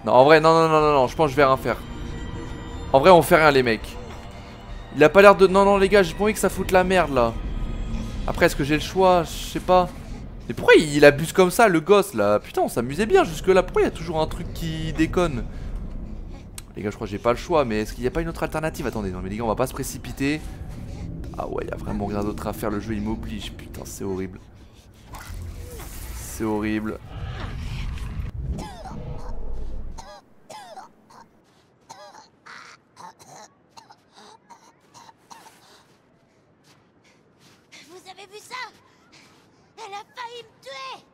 Non, en vrai, non, je pense que je vais rien faire. En vrai, on fait rien, les mecs. Il a pas l'air de. Non, les gars, j'ai pas envie que ça foute la merde là. Après, est-ce que j'ai le choix? Je sais pas. Mais pourquoi il abuse comme ça, le gosse là? Putain, on s'amusait bien jusque là. Pourquoi il y a toujours un truc qui déconne? Les gars, je crois que j'ai pas le choix. Mais est-ce qu'il n'y a pas une autre alternative? Attendez, non, mais les gars, on va pas se précipiter. Ah ouais, il y a vraiment rien d'autre à faire. Le jeu, il m'oblige. Putain, c'est horrible. C'est horrible. Vous avez vu ça? Elle a failli me tuer.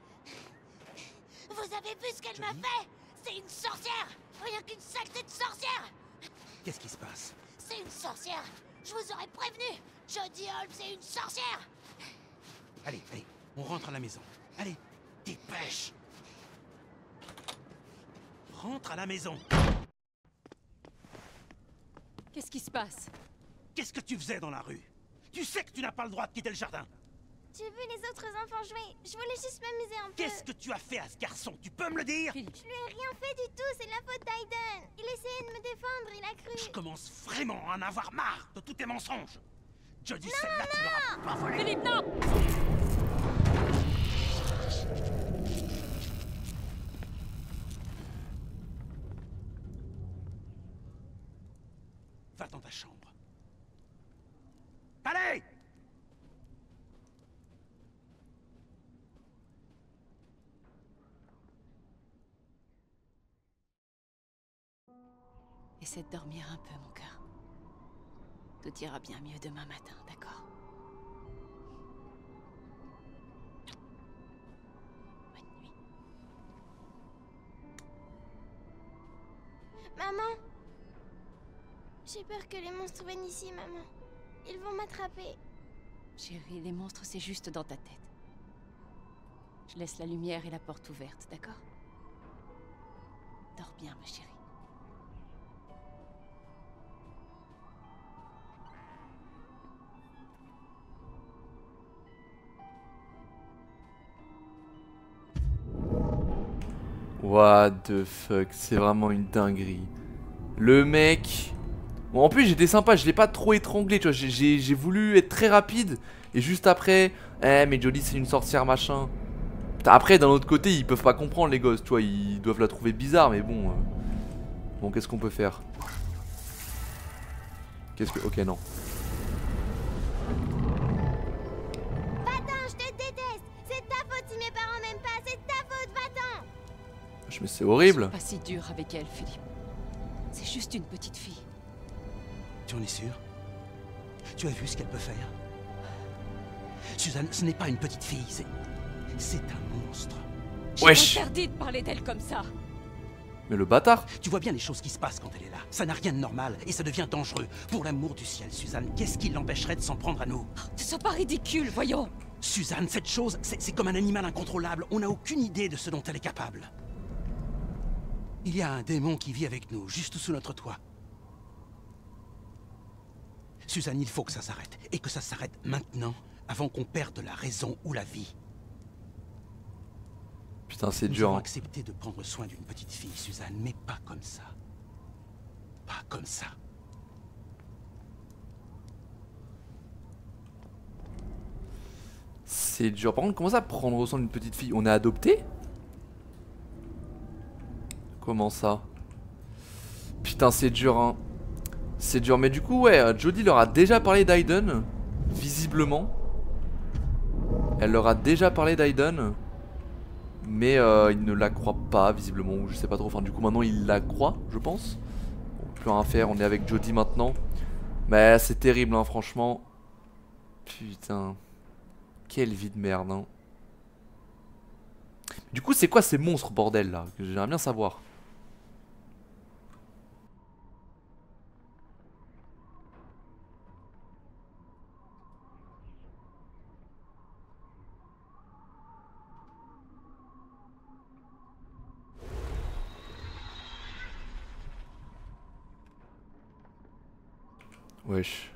Vous avez vu ce qu'elle m'a fait? C'est une sorcière. Rien qu'une saleté de sorcière. Qu'est-ce qui se passe? C'est une sorcière. Je vous aurais prévenu. Jodie Holmes est une sorcière. Allez, on rentre à la maison. Allez, dépêche. Rentre à la maison. Qu'est-ce qui se passe? Qu'est-ce que tu faisais dans la rue? Tu sais que tu n'as pas le droit de quitter le jardin. J'ai vu les autres enfants jouer. Je voulais juste m'amuser un peu. Qu'est-ce que tu as fait à ce garçon? Tu peux me le dire? Philippe, Je lui ai rien fait du tout. C'est la faute d'Aiden. Il essayait de me défendre. Il a Je cru. commence vraiment à en avoir marre de tous tes mensonges. Jodie, celle-là, tu l'auras pas volée. Philippe, non! Va dans ta chambre. Allez! Essaie de dormir un peu, mon cœur. Tout ira bien mieux demain matin, d'accord? Bonne nuit. Maman. J'ai peur que les monstres viennent ici, maman. Ils vont m'attraper. Chérie, les monstres, c'est juste dans ta tête. Je laisse la lumière et la porte ouverte, d'accord? Dors bien, ma chérie. What the fuck, c'est vraiment une dinguerie. Le mec... Bon, en plus j'étais sympa, je l'ai pas trop étranglé, tu vois, j'ai voulu être très rapide. Et juste après, mais Jodie c'est une sorcière machin. Putain, après d'un autre côté ils peuvent pas comprendre les gosses, tu vois, ils doivent la trouver bizarre, mais bon... Bon, qu'est-ce qu'on peut faire? Qu'est-ce que... Ok, non. Va-t'en, je te déteste. C'est ta faute si mes parents m'aiment pas. C'est ta faute, va-t'en. Mais c'est horrible. Sois pas si dur avec elle, Philippe. C'est juste une petite fille. Tu en es sûr? Tu as vu ce qu'elle peut faire? Suzanne, ce n'est pas une petite fille, c'est un monstre. Wesh. J'ai interdit de parler d'elle comme ça. Mais le bâtard. Tu vois bien les choses qui se passent quand elle est là. Ça n'a rien de normal et ça devient dangereux. Pour l'amour du ciel, Suzanne, qu'est-ce qui l'empêcherait de s'en prendre à nous? Ne sois pas ridicule, voyons. Suzanne, cette chose, c'est comme un animal incontrôlable. On n'a aucune idée de ce dont elle est capable. Il y a un démon qui vit avec nous, juste sous notre toit. Suzanne, il faut que ça s'arrête. Et que ça s'arrête maintenant, avant qu'on perde la raison ou la vie. Putain, c'est Nous dur. avons Hein. accepté de prendre soin d'une petite fille, Suzanne, mais pas comme ça. Pas comme ça. C'est dur. Par contre, comment ça prendre au sein d'une petite fille? On est adopté? Comment ça? Putain, c'est dur, hein. C'est dur. Mais du coup, ouais, Jodie leur a déjà parlé d'Aiden. Visiblement. Elle leur a déjà parlé d'Aiden. Mais il ne la croit pas, visiblement. Ou je sais pas trop. Enfin, du coup, maintenant, il la croit, je pense. Bon, plus rien à faire. On est avec Jodie maintenant. Mais c'est terrible, hein, franchement. Putain. Quelle vie de merde, hein. Du coup, c'est quoi ces monstres, bordel, là? J'aimerais bien savoir. Wesh.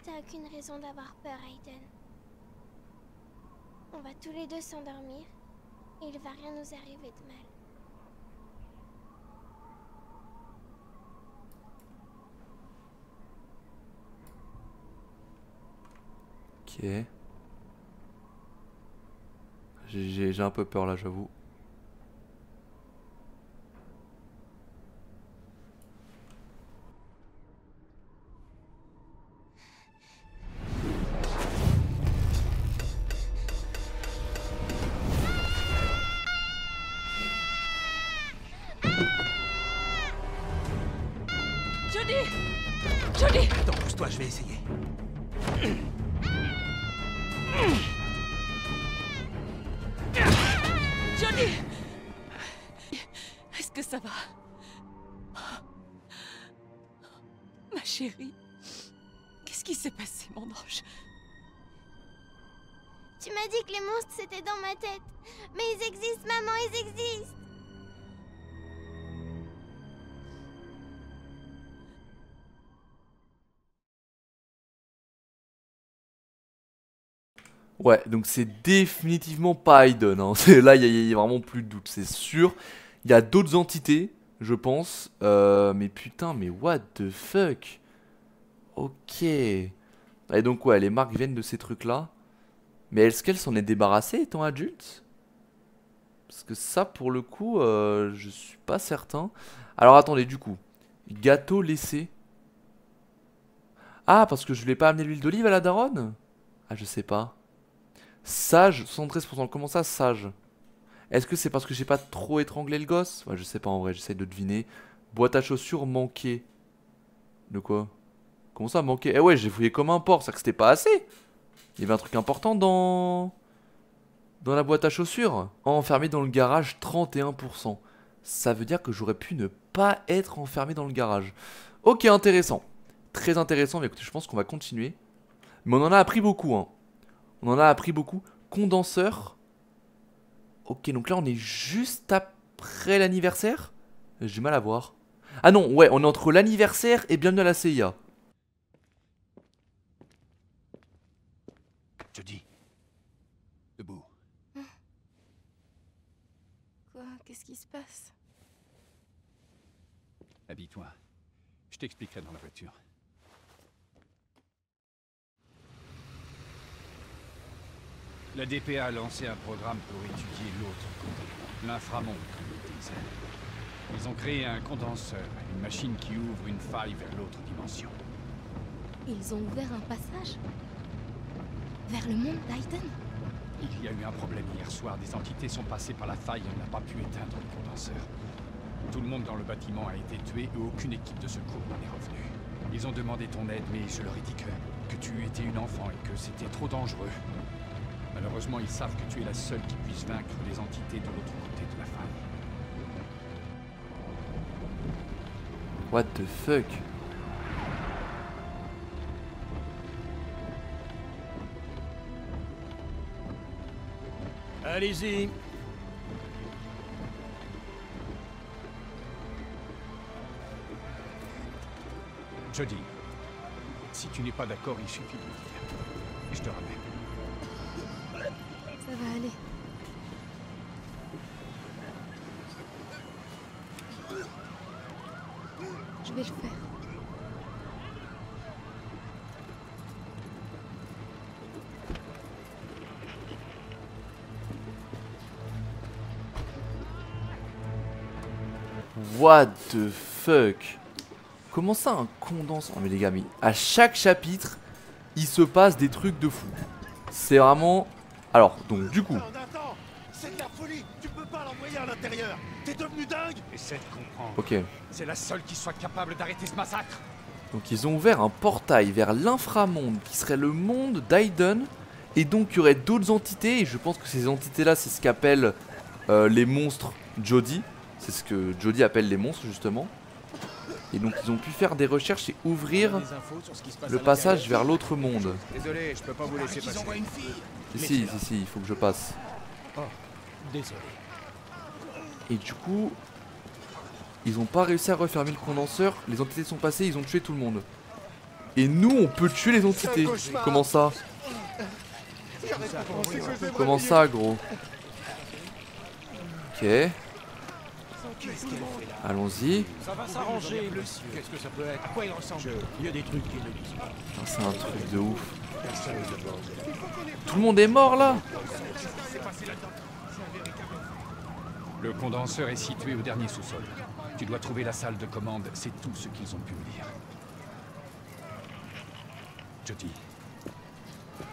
T'as aucune raison d'avoir peur, Aiden. On va tous les deux s'endormir et il va rien nous arriver de mal. Ok. J'ai un peu peur là, j'avoue. Jodie! Jodie! Attends, pousse-toi, je vais essayer. Jodie! Est-ce que ça va? Ma chérie, qu'est-ce qui s'est passé, mon ange? Tu m'as dit que les monstres c'était dans ma tête. Mais ils existent, maman, ils existent. Ouais, donc c'est définitivement pas Aiden, hein. Là, il y a vraiment plus de doute, c'est sûr. Il y a d'autres entités, je pense. Mais putain, mais what the fuck? Ok. Et donc, ouais, les marques viennent de ces trucs-là. Mais est-ce qu'elle s'en est débarrassée étant adulte? Parce que ça, pour le coup, je suis pas certain. Alors, attendez, du coup. Gâteau laissé. Ah, parce que je lui ai pas amené l'huile d'olive à la daronne? Ah, je sais pas. Sage, 73%. Comment ça, sage? Est-ce que c'est parce que j'ai pas trop étranglé le gosse? Ouais, je sais pas en vrai, j'essaie de deviner. Boîte à chaussures manquée. De quoi? Comment ça manqué? Eh ouais, j'ai fouillé comme un porc, c'est que c'était pas assez. Il y avait un truc important dans la boîte à chaussures. Enfermé dans le garage, 31%. Ça veut dire que j'aurais pu ne pas être enfermé dans le garage. Ok, intéressant. Très intéressant, mais écoutez, je pense qu'on va continuer. Mais on en a appris beaucoup, hein. On en a appris beaucoup. Condenseur. Ok, donc là, on est juste après l'anniversaire. J'ai du mal à voir. Ah non, ouais, on est entre l'anniversaire et bienvenue à la CIA. Jodie. Debout. Quoi? Qu'est-ce qui se passe? Habille-toi. Je t'expliquerai dans la voiture. La DPA a lancé un programme pour étudier l'autre côté, l'inframonde, comme ils disent. Ils ont créé un condenseur, une machine qui ouvre une faille vers l'autre dimension. Ils ont ouvert un passage? Vers le monde d'Aiden? Il y a eu un problème hier soir, des entités sont passées par la faille et on n'a pas pu éteindre le condenseur. Tout le monde dans le bâtiment a été tué et aucune équipe de secours n'en est revenue. Ils ont demandé ton aide, mais je leur ai dit que tu étais une enfant et que c'était trop dangereux. Malheureusement, ils savent que tu es la seule qui puisse vaincre les entités de l'autre côté de la faille. What the fuck? Allez-y. Jodie, si tu n'es pas d'accord, il suffit de le dire. Et je te ramène. Ça va aller. Je vais le faire. What the fuck? Comment ça un condenseur? Oh mais les gars, mais à chaque chapitre, il se passe des trucs de fou. C'est vraiment... Alors, donc du coup... Attends, c'est de la folie. Tu peux pas l'envoyer à l'intérieur. T'es devenu dingue. Essaie de comprendre. Ok. C'est la seule qui soit capable d'arrêter ce massacre. Donc ils ont ouvert un portail vers l'inframonde qui serait le monde d'Aiden. Et donc il y aurait d'autres entités. Et je pense que ces entités-là, c'est ce qu'appellent les monstres Jodie. C'est ce que Jodie appelle les monstres justement. Et donc ils ont pu faire des recherches et ouvrir le passage vers l'autre monde. Désolé, je peux pas vous laisser passer. Si, il faut que je passe. Oh, désolé. Et du coup, ils ont pas réussi à refermer le condenseur. Les entités sont passées, ils ont tué tout le monde. Et nous, on peut tuer les entités. Comment ça? Comment ça, gros? Ok. Allons-y. Ça va s'arranger, le... Qu'est-ce que ça peut être? À quoi il ressemble? Il y a des trucs qui ne disent pas. C'est un truc de ouf. Tout le monde est mort là? Le condenseur est situé au dernier sous-sol. Tu dois trouver la salle de commande, c'est tout ce qu'ils ont pu me dire. Jodie,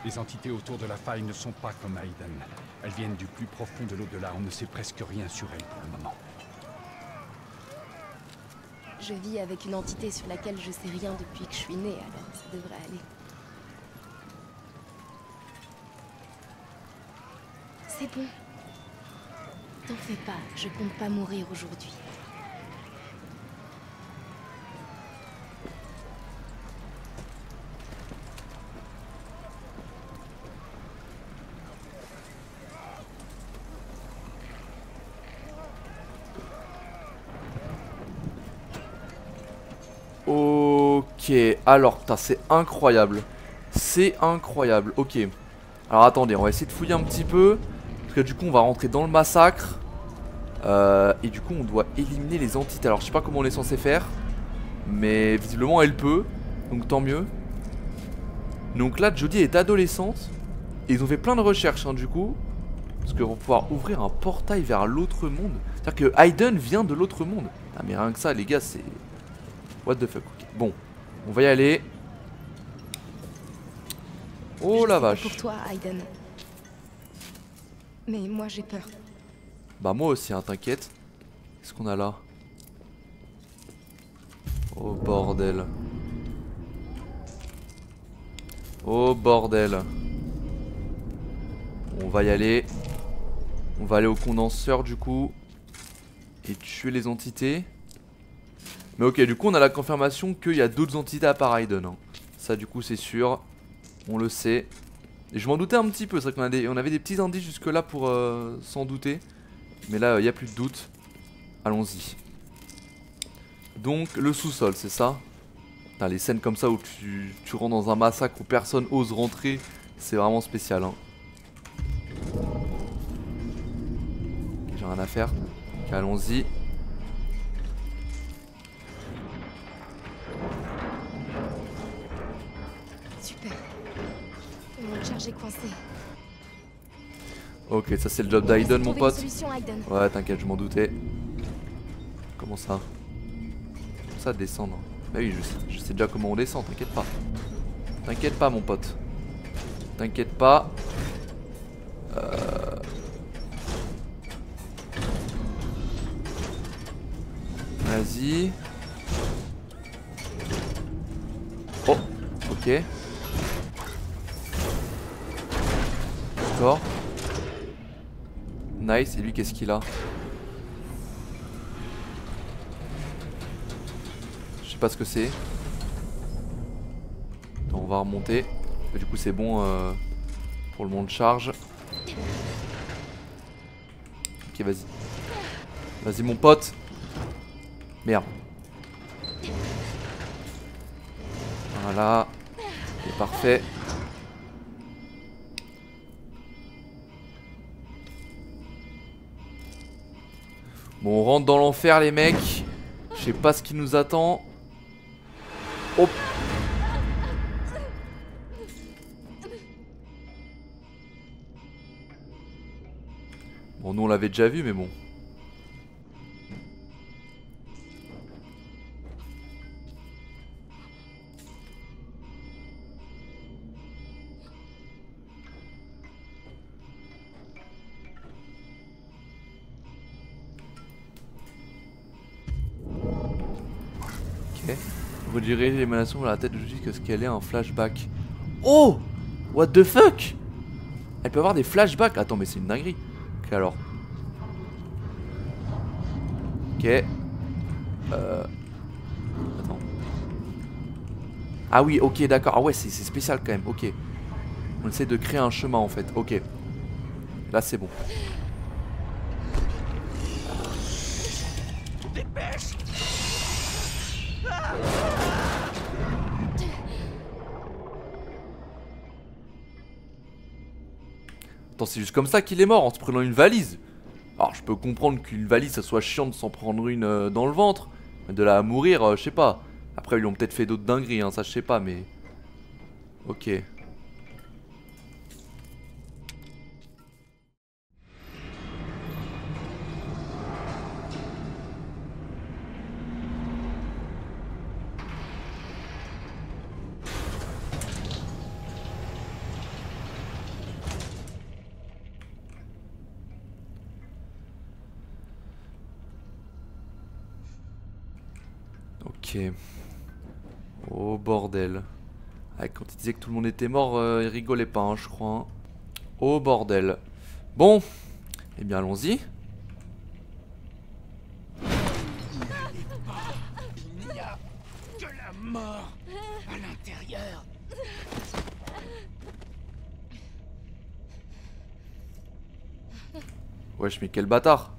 les entités autour de la faille ne sont pas comme Aiden. Elles viennent du plus profond de l'au-delà, on ne sait presque rien sur elles pour le moment. Je vis avec une entité sur laquelle je sais rien depuis que je suis née, alors ça devrait aller. C'est bon. T'en fais pas, je compte pas mourir aujourd'hui. Ok, alors, putain, c'est incroyable. C'est incroyable, ok. Alors attendez, on va essayer de fouiller un petit peu. Parce que du coup, on va rentrer dans le massacre. Et du coup, on doit éliminer les entités. Alors, je sais pas comment on est censé faire. Mais visiblement, elle peut. Donc, tant mieux. Donc là, Jodie est adolescente. Et ils ont fait plein de recherches, hein, du coup. Parce qu'on va pouvoir ouvrir un portail vers l'autre monde. C'est-à-dire que Aiden vient de l'autre monde. Ah, mais rien que ça, les gars, c'est... What the fuck, okay. Bon, on va y aller. Oh la vache. Pour toi, Aiden. Mais moi, j'ai peur. Bah moi aussi, hein, t'inquiète. Qu'est-ce qu'on a là? Oh bordel. Oh bordel. On va y aller. On va aller au condenseur du coup. Et tuer les entités. Mais ok, du coup on a la confirmation qu'il y a d'autres entités à part Aiden, hein. Ça du coup c'est sûr. On le sait. Et je m'en doutais un petit peu, c'est vrai qu'on avait des petits indices jusque là pour s'en douter. Mais là il n'y a plus de doute. Allons-y. Donc le sous-sol, c'est ça? Putain, les scènes comme ça où tu rentres dans un massacre où personne ose rentrer, c'est vraiment spécial, hein. Okay, j'ai rien à faire. Okay, allons-y. Super. Mon charge est coincé. Ok, ça c'est le job d'Aiden, mon pote. Aiden. Ouais, t'inquiète, je m'en doutais. Comment ça? Comment ça descendre? Bah oui, je sais déjà comment on descend, t'inquiète pas. T'inquiète pas, mon pote. T'inquiète pas. Vas-y. Oh, ok. D'accord. Nice, et lui qu'est-ce qu'il a? Je sais pas ce que c'est. Attends, on va remonter. Et du coup c'est bon pour le monde charge. Ok, vas-y. Vas-y mon pote. Merde. Voilà. Ok, parfait. Bon, on rentre dans l'enfer les mecs. Je sais pas ce qui nous attend. Oh. Bon, nous on l'avait déjà vu, mais bon. Ok. Rediriger l'émanation vers la tête de Judy que ce qu'elle est un flashback. Oh! What the fuck? Elle peut avoir des flashbacks. Attends, mais c'est une dinguerie. Ok, alors. Ok. Attends. Ah oui, ok, d'accord. Ah ouais, c'est spécial quand même. Ok. On essaie de créer un chemin en fait. Ok. Là, c'est bon. Attends, c'est juste comme ça qu'il est mort, en se prenant une valise. Alors, je peux comprendre qu'une valise, ça soit chiant de s'en prendre une dans le ventre. Mais de la mourir, je sais pas. Après, ils lui ont peut-être fait d'autres dingueries, hein, ça je sais pas, mais... Ok. Ok. Oh bordel. Ah, quand il disait que tout le monde était mort, il rigolait pas, hein, je crois. Hein. Oh bordel. Bon. Eh bien, allons-y. Il n'y a que la mort à l'intérieur. Wesh, mais quel bâtard.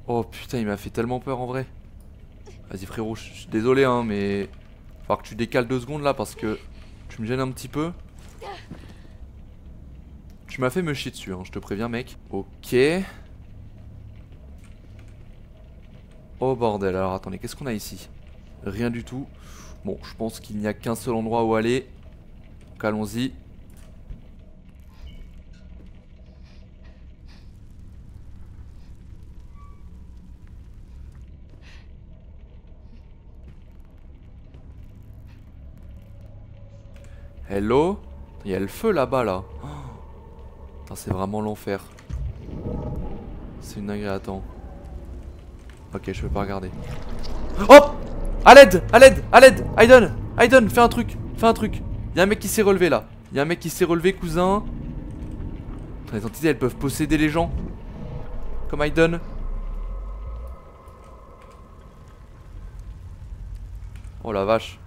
Oh putain, il m'a fait tellement peur en vrai. Vas-y frérot, je suis désolé hein, mais... va falloir que tu décales 2 secondes là parce que tu me gênes un petit peu. Tu m'as fait me chier dessus, hein, je te préviens mec. Ok. Oh bordel, alors attendez, qu'est-ce qu'on a ici? Rien du tout. Bon, je pense qu'il n'y a qu'un seul endroit où aller. Donc allons-y. Hello? Il y a le feu là-bas là. Oh. C'est vraiment l'enfer. C'est une dinguerie, attends. Ok, je peux pas regarder. Oh! À l'aide! À l'aide! À l'aide! Aiden! Aiden, fais un truc! Fais un truc! Il y a un mec qui s'est relevé là. Il y a un mec qui s'est relevé, cousin. Les entités, elles peuvent posséder les gens. Comme Aiden. Oh la vache.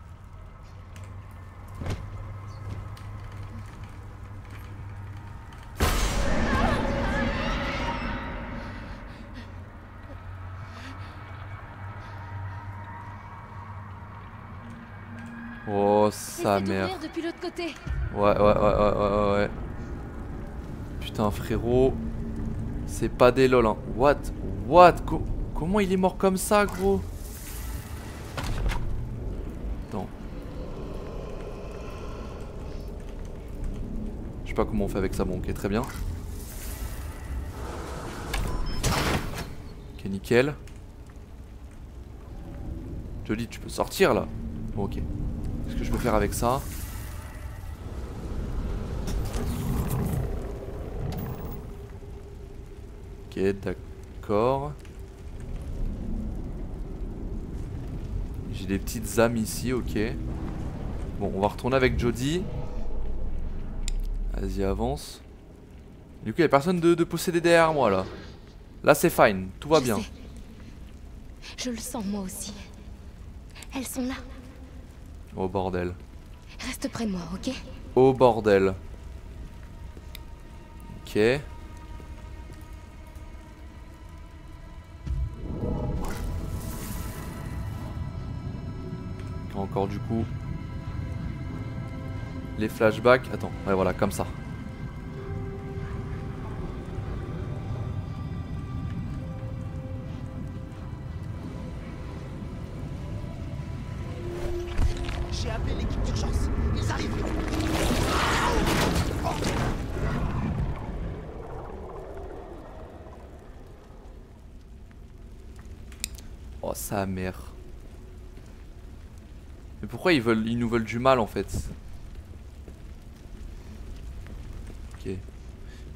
Oh sa mère. Depuis l'autre côté. Ouais. Putain frérot. C'est pas des lol hein. What? Comment il est mort comme ça gros? Attends. Je sais pas comment on fait avec ça, bon ok très bien. Ok nickel. Joli, tu peux sortir là. Bon ok. Qu'est-ce que je peux faire avec ça? Ok, d'accord. J'ai des petites âmes ici, ok. Bon, on va retourner avec Jody. Vas-y, avance. Du coup, il n'y a personne de possédé derrière moi là. Là, c'est fine, tout va bien. Je le sens moi aussi. Elles sont là. Oh bordel. Reste près de moi, ok? Oh bordel. Ok. Encore du coup. Les flashbacks. Attends, ouais voilà, comme ça. J'ai appelé l'équipe d'urgence. Ils arrivent. Oh sa mère. Mais pourquoi ils nous veulent du mal en fait? Ok.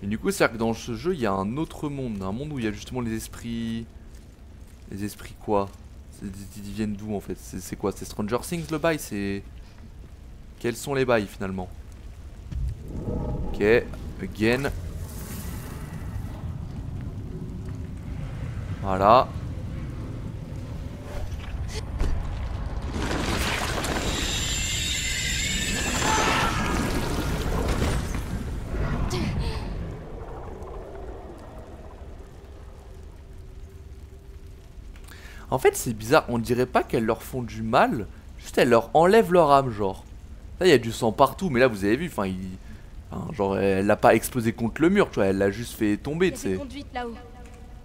Mais du coup c'est-à-dire que dans ce jeu il y a un autre monde. Un monde où il y a justement les esprits... Les esprits quoi? Ils viennent d'où en fait? C'est quoi? C'est Stranger Things le bail? C'est... Quels sont les bails finalement? Ok. Again. Voilà. En fait c'est bizarre, on dirait pas qu'elles leur font du mal, juste elles leur enlèvent leur âme genre. Là il y a du sang partout mais là vous avez vu, enfin genre elle l'a pas explosé contre le mur, tu vois, elle l'a juste fait tomber, tu sais.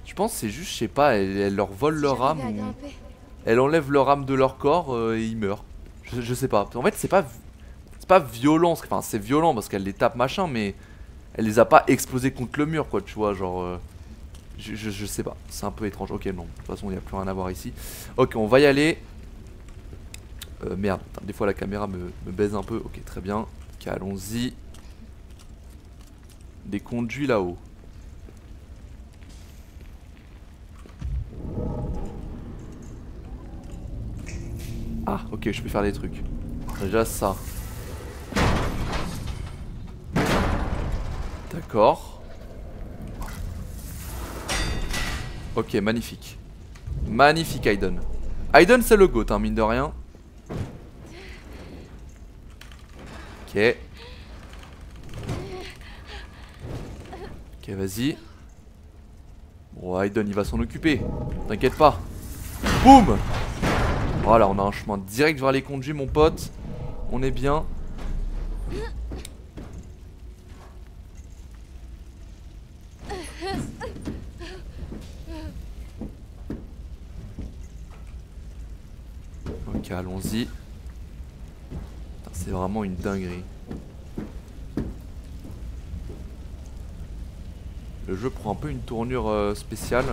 Je pense que c'est juste, je sais pas, elle leur vole leur âme ou... Elle enlève leur âme de leur corps et ils meurent. Je sais pas, en fait c'est pas violent, enfin c'est violent parce qu'elle les tape machin mais elle les a pas explosés contre le mur quoi, tu vois, genre... Je sais pas, c'est un peu étrange. Ok, non, de toute façon, il n'y a plus rien à voir ici. Ok, on va y aller. Merde, des fois la caméra me baise un peu. Ok, très bien. Ok, allons-y. Des conduits là-haut. Ah, ok, je peux faire des trucs. Déjà ça. D'accord. Ok, magnifique. Magnifique, Aiden. Aiden, c'est le GOAT, hein, mine de rien. Ok. Ok, vas-y. Bon, Aiden, il va s'en occuper. T'inquiète pas. Boum. Voilà, on a un chemin direct vers les conduits, mon pote. On est bien. Ok, allons-y. C'est vraiment une dinguerie. Le jeu prend un peu une tournure spéciale.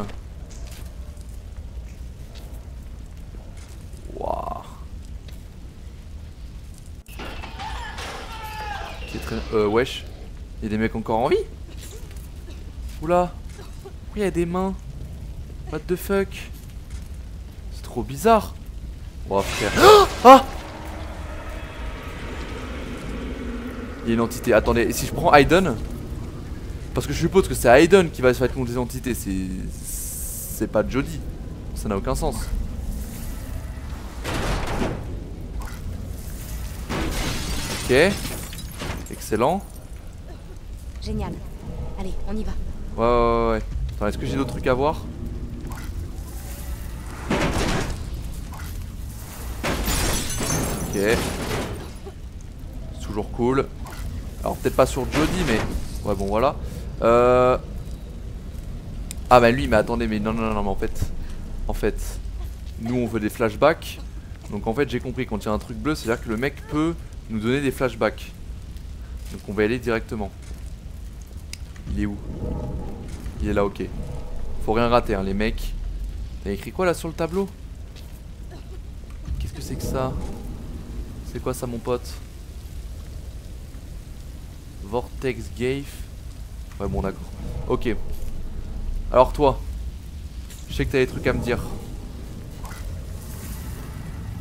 Waouh. Ok, très... wesh. Il y a des mecs encore en vie? Oula. Il y a des mains. What the fuck? C'est trop bizarre. Oh frère. Ah! Il y a une entité. Attendez, et si je prends Aiden? Parce que je suppose que c'est Aiden qui va se faire contre les entités. C'est pas Jodie. Ça n'a aucun sens. Ok. Excellent. Génial. Allez, on y va. Ouais. Attends, est-ce que j'ai d'autres trucs à voir? Ok. C'est toujours cool. Alors peut-être pas sur Jodie mais... Ouais bon voilà. Ah bah lui mais attendez mais non mais en fait nous on veut des flashbacks. Donc en fait j'ai compris, quand il y a un truc bleu c'est à dire que le mec peut nous donner des flashbacks. Donc on va y aller directement. Il est où? Il est là, ok. Faut rien rater hein les mecs. T'as écrit quoi là sur le tableau? Qu'est-ce que c'est que ça? C'est quoi ça mon pote? Vortex Gave. Ouais bon d'accord. Ok. Alors toi, je sais que t'as des trucs à me dire.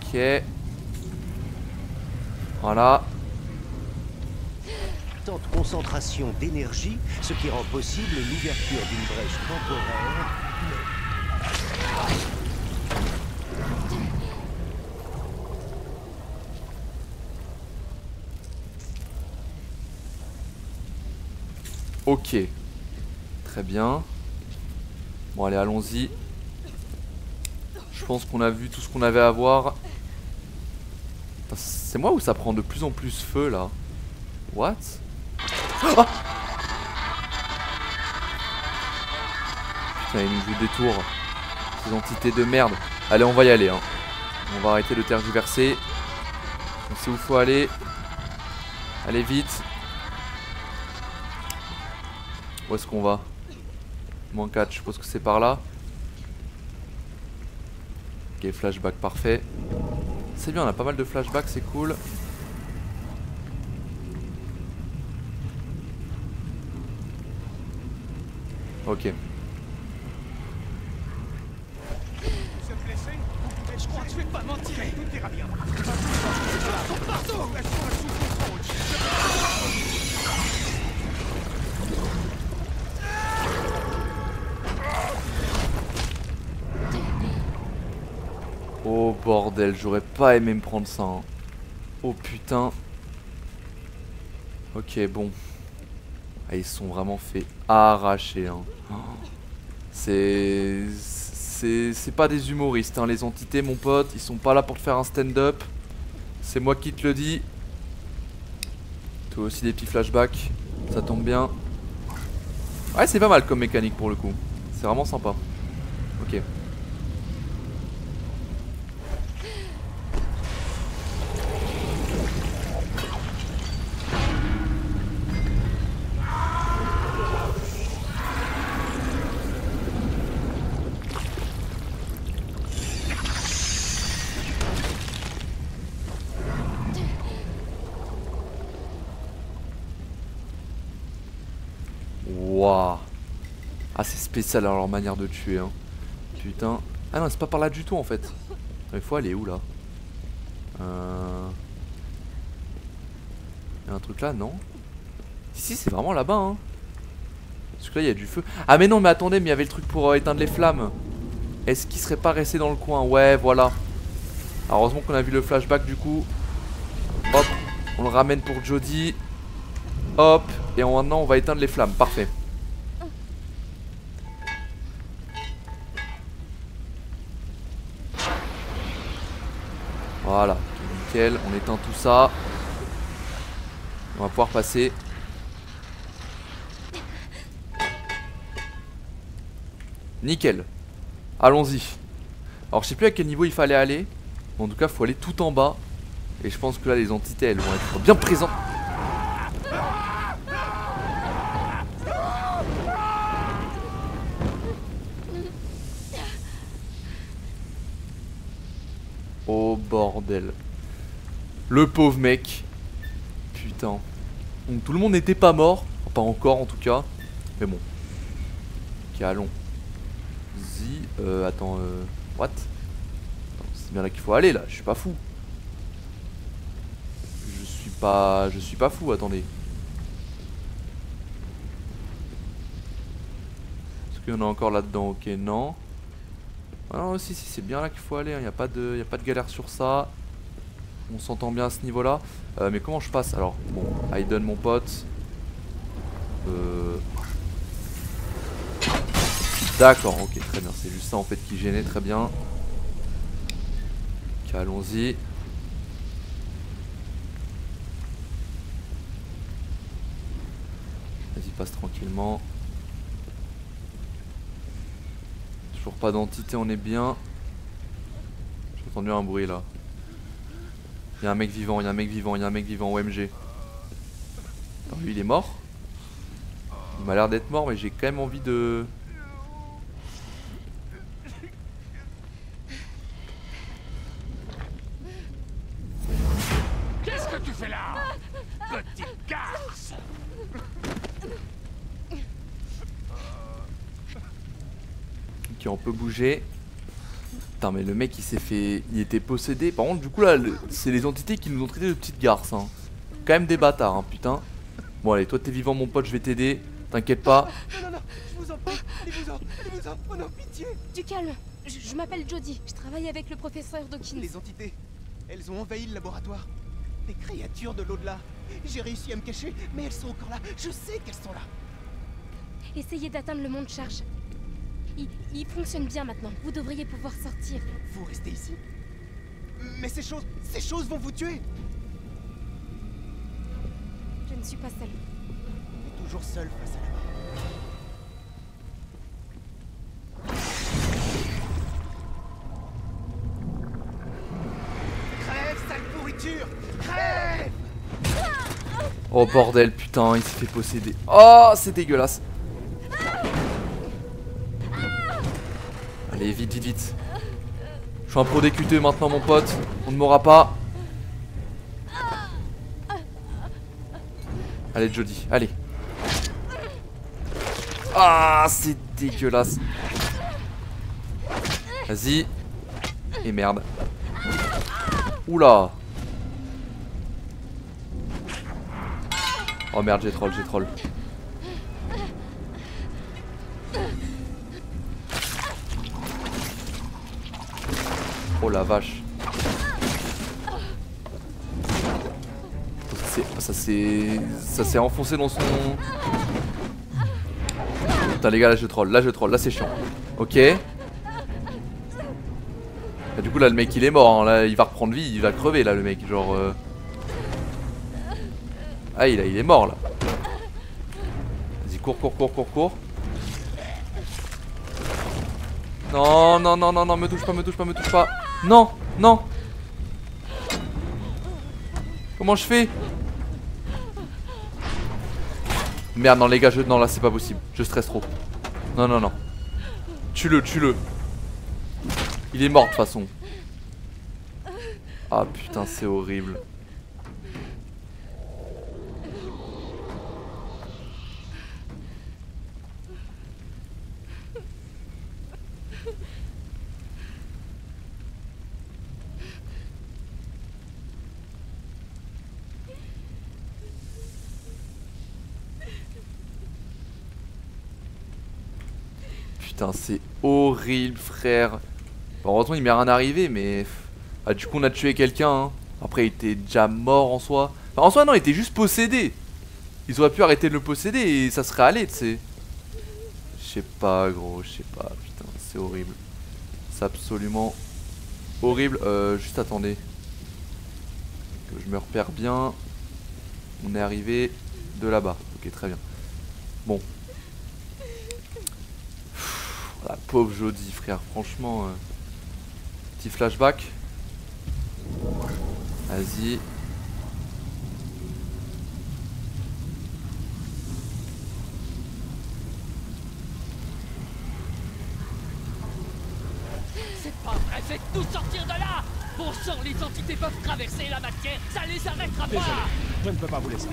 Ok. Voilà. Tante concentration d'énergie, ce qui rend possible l'ouverture d'une brèche temporaire. Ok. Très bien. Bon allez allons-y. Je pense qu'on a vu tout ce qu'on avait à voir. C'est moi ou ça prend de plus en plus feu là? What? Ah! Putain il nous joue des tours. Ces entités de merde. Allez on va y aller hein. On va arrêter de tergiverser. On sait où faut aller. Allez vite. Où est-ce qu'on va? Moins 4, je suppose que c'est par là. Ok, flashback parfait. C'est bien, on a pas mal de flashbacks, c'est cool. Ok. Je crois que je vais pas mentir. Tout ira bien. Partout. Oh bordel, j'aurais pas aimé me prendre ça. Hein. Oh putain. Ok, bon. Ah, ils se sont vraiment fait arracher. Hein. Oh. C'est pas des humoristes, hein, les entités, mon pote. Ils sont pas là pour te faire un stand-up. C'est moi qui te le dis. Toi aussi des petits flashbacks. Ça tombe bien. Ouais, c'est pas mal comme mécanique pour le coup. C'est vraiment sympa. Ok. Waouh. Ah, c'est spécial leur manière de tuer hein. Putain. Ah non, c'est pas par là du tout en fait. Il faut aller où là? Il y a un truc là, non? Ici c'est vraiment là-bas hein. Parce que là il y a du feu. Ah mais non mais attendez, mais il y avait le truc pour éteindre les flammes. Est-ce qu'il serait pas resté dans le coin? Ouais voilà. Alors, heureusement qu'on a vu le flashback du coup. Hop, on le ramène pour Jodie. Hop, et maintenant on va éteindre les flammes, parfait. Voilà, nickel, on éteint tout ça. On va pouvoir passer. Nickel. Allons-y. Alors je sais plus à quel niveau il fallait aller. Mais en tout cas, il faut aller tout en bas. Et je pense que là, les entités, elles vont être bien présentes. Oh bordel. Le pauvre mec. Putain. Donc tout le monde n'était pas mort. Enfin, pas encore en tout cas. Mais bon. Ok, allons. Attends, what? C'est bien là qu'il faut aller là, je suis pas fou. Je suis pas fou, attendez. Est-ce qu'il y en a encore là-dedans? Ok, non. Ah non, si, c'est bien là qu'il faut aller, hein. Y a pas de galère sur ça. On s'entend bien à ce niveau-là. Mais comment je passe? Alors, bon, Aiden, mon pote. D'accord, ok, très bien. C'est juste ça en fait qui gênait, très bien. Ok, allons-y. Vas-y, passe tranquillement. Toujours pas d'entité, on est bien. J'ai entendu un bruit là. Il y a un mec vivant, il y a un mec vivant, il y a un mec vivant, OMG. Attends, lui il est mort. Il m'a l'air d'être mort, mais j'ai quand même envie de... Qu'est-ce que tu fais là? Petite garce! Ok, on peut bouger. Putain, mais le mec il s'est fait... Il était possédé. Par contre, du coup là, c'est les entités qui nous ont traité de petites garces hein. Quand même des bâtards hein, putain. Bon allez, toi t'es vivant mon pote, je vais t'aider. T'inquiète pas. Non, je vous en prie, allez-vous-en, oh non, pitié. Du calme, je m'appelle Jodie, je travaille avec le professeur Dawkins. Les entités, elles ont envahi le laboratoire. Des créatures de l'au-delà. J'ai réussi à me cacher, mais elles sont encore là, je sais qu'elles sont là. Essayez d'atteindre le monde charge. Il fonctionne bien maintenant, vous devriez pouvoir sortir. Vous restez ici? Mais ces choses vont vous tuer. Je ne suis pas seule. On est toujours seul face à la mort. Crève, sale pourriture! Oh bordel, putain, il s'est fait posséder. Oh, c'est dégueulasse. Allez, vite, vite, vite. Je suis un pro DQT maintenant, mon pote. On ne m'aura pas. Allez, Jody, allez. Ah, c'est dégueulasse. Vas-y. Et merde. Oula. Oh merde, j'ai troll, j'ai troll. Oh la vache. Ça s'est enfoncé dans son... Putain les gars, là je troll, là c'est chiant. Ok. Et du coup là le mec il est mort, hein. Là il va reprendre vie, il va crever là le mec, genre... Ah il est mort là. Vas-y cours. Non, me touche pas. Non. Comment je fais? Merde, non les gars, non là c'est pas possible. Je stresse trop. Non. Tue-le. Il est mort de toute façon. Ah putain, c'est horrible. Putain, c'est horrible, frère. Bon, heureusement, il m'est rien arrivé, mais... Ah, du coup, on a tué quelqu'un, hein. Après, il était déjà mort en soi. Enfin, en soi, non, il était juste possédé. Ils auraient pu arrêter de le posséder et ça serait allé, tu sais. Je sais pas, gros, je sais pas. Putain, c'est horrible. C'est absolument horrible. Juste attendez. Que je me repère bien. On est arrivé de là-bas. Ok, très bien. Bon. La pauvre Jody, frère, franchement. Petit flashback. Vas-y. C'est pas vrai, faites tout sortir de là! Bon sang, les entités peuvent traverser la matière, ça les arrêtera pas! Je ne peux pas vous laisser.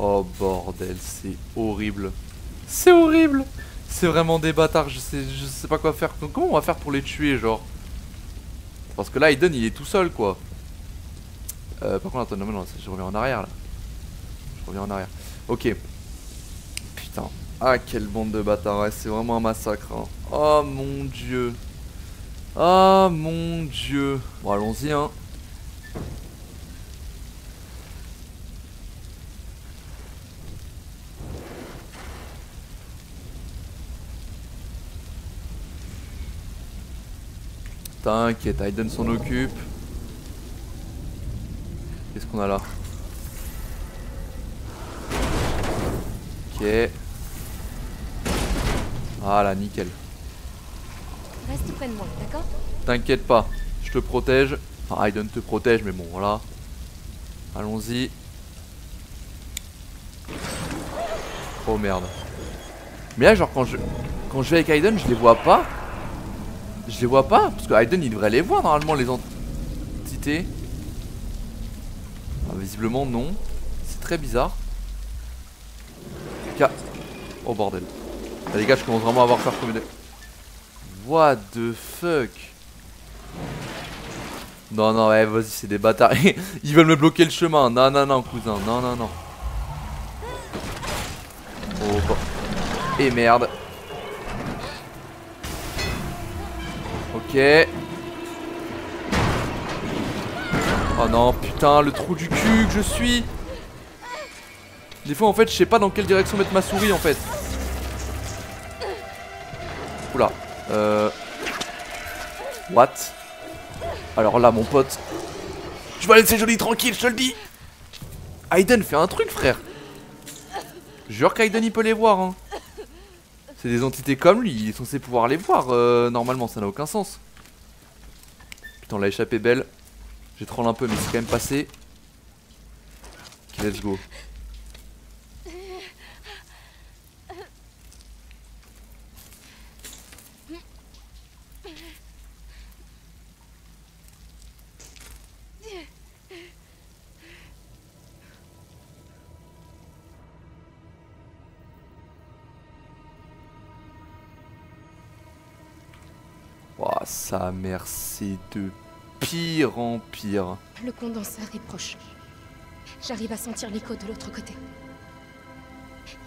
Oh bordel, c'est horrible. C'est horrible. C'est vraiment des bâtards, je sais pas quoi faire. Comment on va faire pour les tuer, genre? Parce que là, Aiden, il est tout seul, quoi. Par contre, attends, non, je reviens en arrière, là. Je reviens en arrière. Ok. Putain. Ah, quelle bande de bâtards, ouais, c'est vraiment un massacre, hein. Oh mon dieu. Oh mon dieu. Bon, allons-y, hein. T'inquiète, Aiden s'en occupe. Qu'est-ce qu'on a là? Ok. Voilà, nickel. Reste près de moi, d'accord? T'inquiète pas, je te protège. Enfin, Aiden te protège, mais bon, voilà. Allons-y. Oh merde. Mais là, genre, quand je vais avec Aiden, je les vois pas. Je les vois pas, parce que Aiden il devrait les voir normalement, les entités. Ah, visiblement non. C'est très bizarre. Oh bordel. Ah, les gars, je commence vraiment à avoir peur comme des... What the fuck. Non, ouais, vas-y, c'est des bâtards. Ils veulent me bloquer le chemin. Non, cousin. Non. Oh bon. Et merde. Ok. Oh non, putain, le trou du cul que je suis. Des fois, en fait, je sais pas dans quelle direction mettre ma souris, en fait. Oula. What? Alors là, mon pote, je vais laisser Jody tranquille, je te le dis. Aiden, fais un truc, frère. Jure qu'Aiden, il peut les voir, hein. C'est des entités comme lui, il est censé pouvoir les voir, normalement, ça n'a aucun sens. Putain, la échappée belle. J'ai troll un peu, mais c'est quand même passé. Ok, let's go. Ouah, sa mère, c'est de pire en pire. Le condenseur est proche. J'arrive à sentir l'écho de l'autre côté.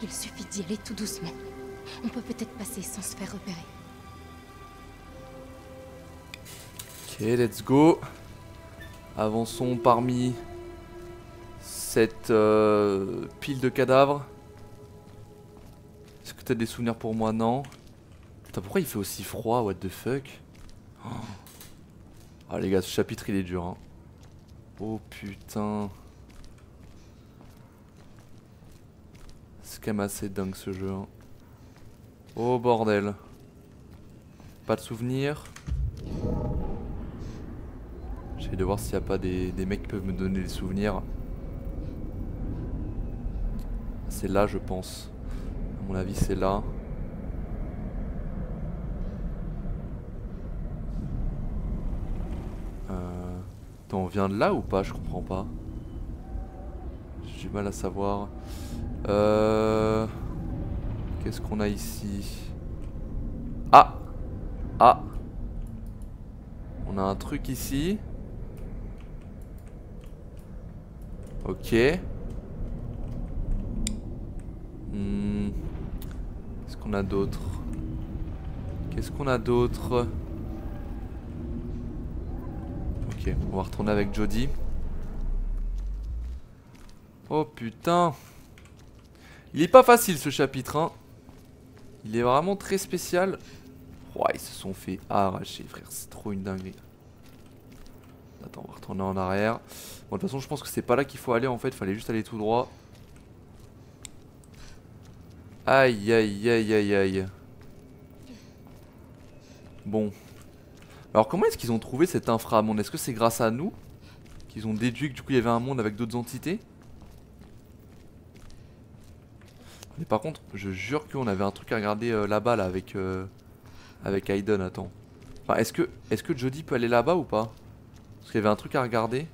Il suffit d'y aller tout doucement. On peut peut-être passer sans se faire repérer. Ok, let's go. Avançons parmi cette pile de cadavres. Est-ce que t'as des souvenirs pour moi? Non. Putain, pourquoi il fait aussi froid? What the fuck? Oh. Ah les gars, ce chapitre il est dur, hein. Oh putain. C'est quand même assez dingue ce jeu, hein. Oh bordel. Pas de souvenirs. J'essaie de voir s'il n'y a pas des mecs qui peuvent me donner des souvenirs. C'est là je pense. À mon avis c'est là. Attends, on vient de là ou pas? Je comprends pas. J'ai du mal à savoir. Qu'est-ce qu'on a ici? Ah! Ah! On a un truc ici. Ok. Qu'est-ce qu'on a d'autre? Qu'est-ce qu'on a d'autre? Ok, on va retourner avec Jodie. Oh putain. Il est pas facile ce chapitre, hein. Il est vraiment très spécial. Ouah, ils se sont fait arracher, frère. C'est trop une dinguerie. Attends, on va retourner en arrière. Bon, de toute façon, je pense que c'est pas là qu'il faut aller en fait. Il fallait juste aller tout droit. Aïe, aïe, aïe, aïe, aïe. Bon. Alors, comment est-ce qu'ils ont trouvé cet inframonde? Est-ce que c'est grâce à nous qu'ils ont déduit que du coup il y avait un monde avec d'autres entités? Mais par contre, je jure qu'on avait un truc à regarder là-bas là avec Aiden. Attends. Enfin, est-ce que Jodie peut aller là-bas ou pas? Parce qu'il y avait un truc à regarder.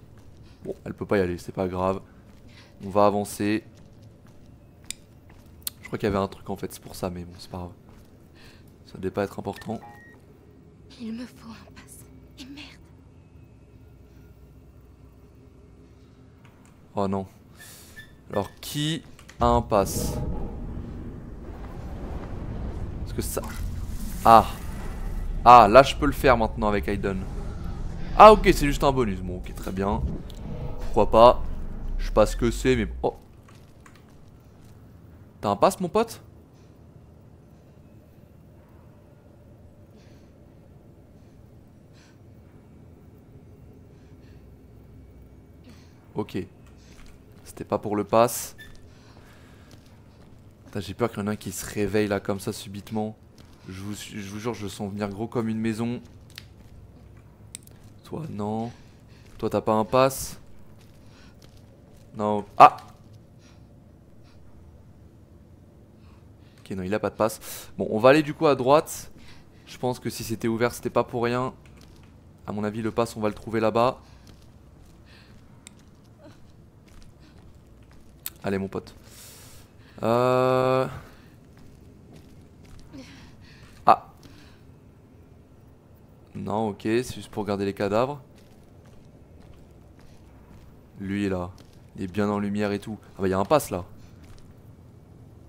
Bon, elle peut pas y aller, c'est pas grave. On va avancer. Je crois qu'il y avait un truc en fait, c'est pour ça, mais bon, c'est pas grave. Ça devait pas être important. Il me faut un pass. Et merde. Oh non. Alors, qui a un pass? Parce que ça... Ah. Ah, là je peux le faire maintenant avec Aiden. Ah ok, c'est juste un bonus. Bon, ok, très bien. Pourquoi pas? Je sais pas ce que c'est, mais... Oh. T'as un pass, mon pote? Ok. C'était pas pour le pass. J'ai peur qu'il y en ait un qui se réveille là comme ça subitement. Je vous jure, je le sens venir gros comme une maison. Toi non. Toi t'as pas un pass? Non. Ah! Ok, non, il a pas de passe. Bon, on va aller du coup à droite. Je pense que si c'était ouvert, c'était pas pour rien. À mon avis, le pass, on va le trouver là-bas. Allez, mon pote. Ah. Non, ok, c'est juste pour regarder les cadavres. Lui, là, il est bien en lumière et tout. Ah bah, il y a un pass, là.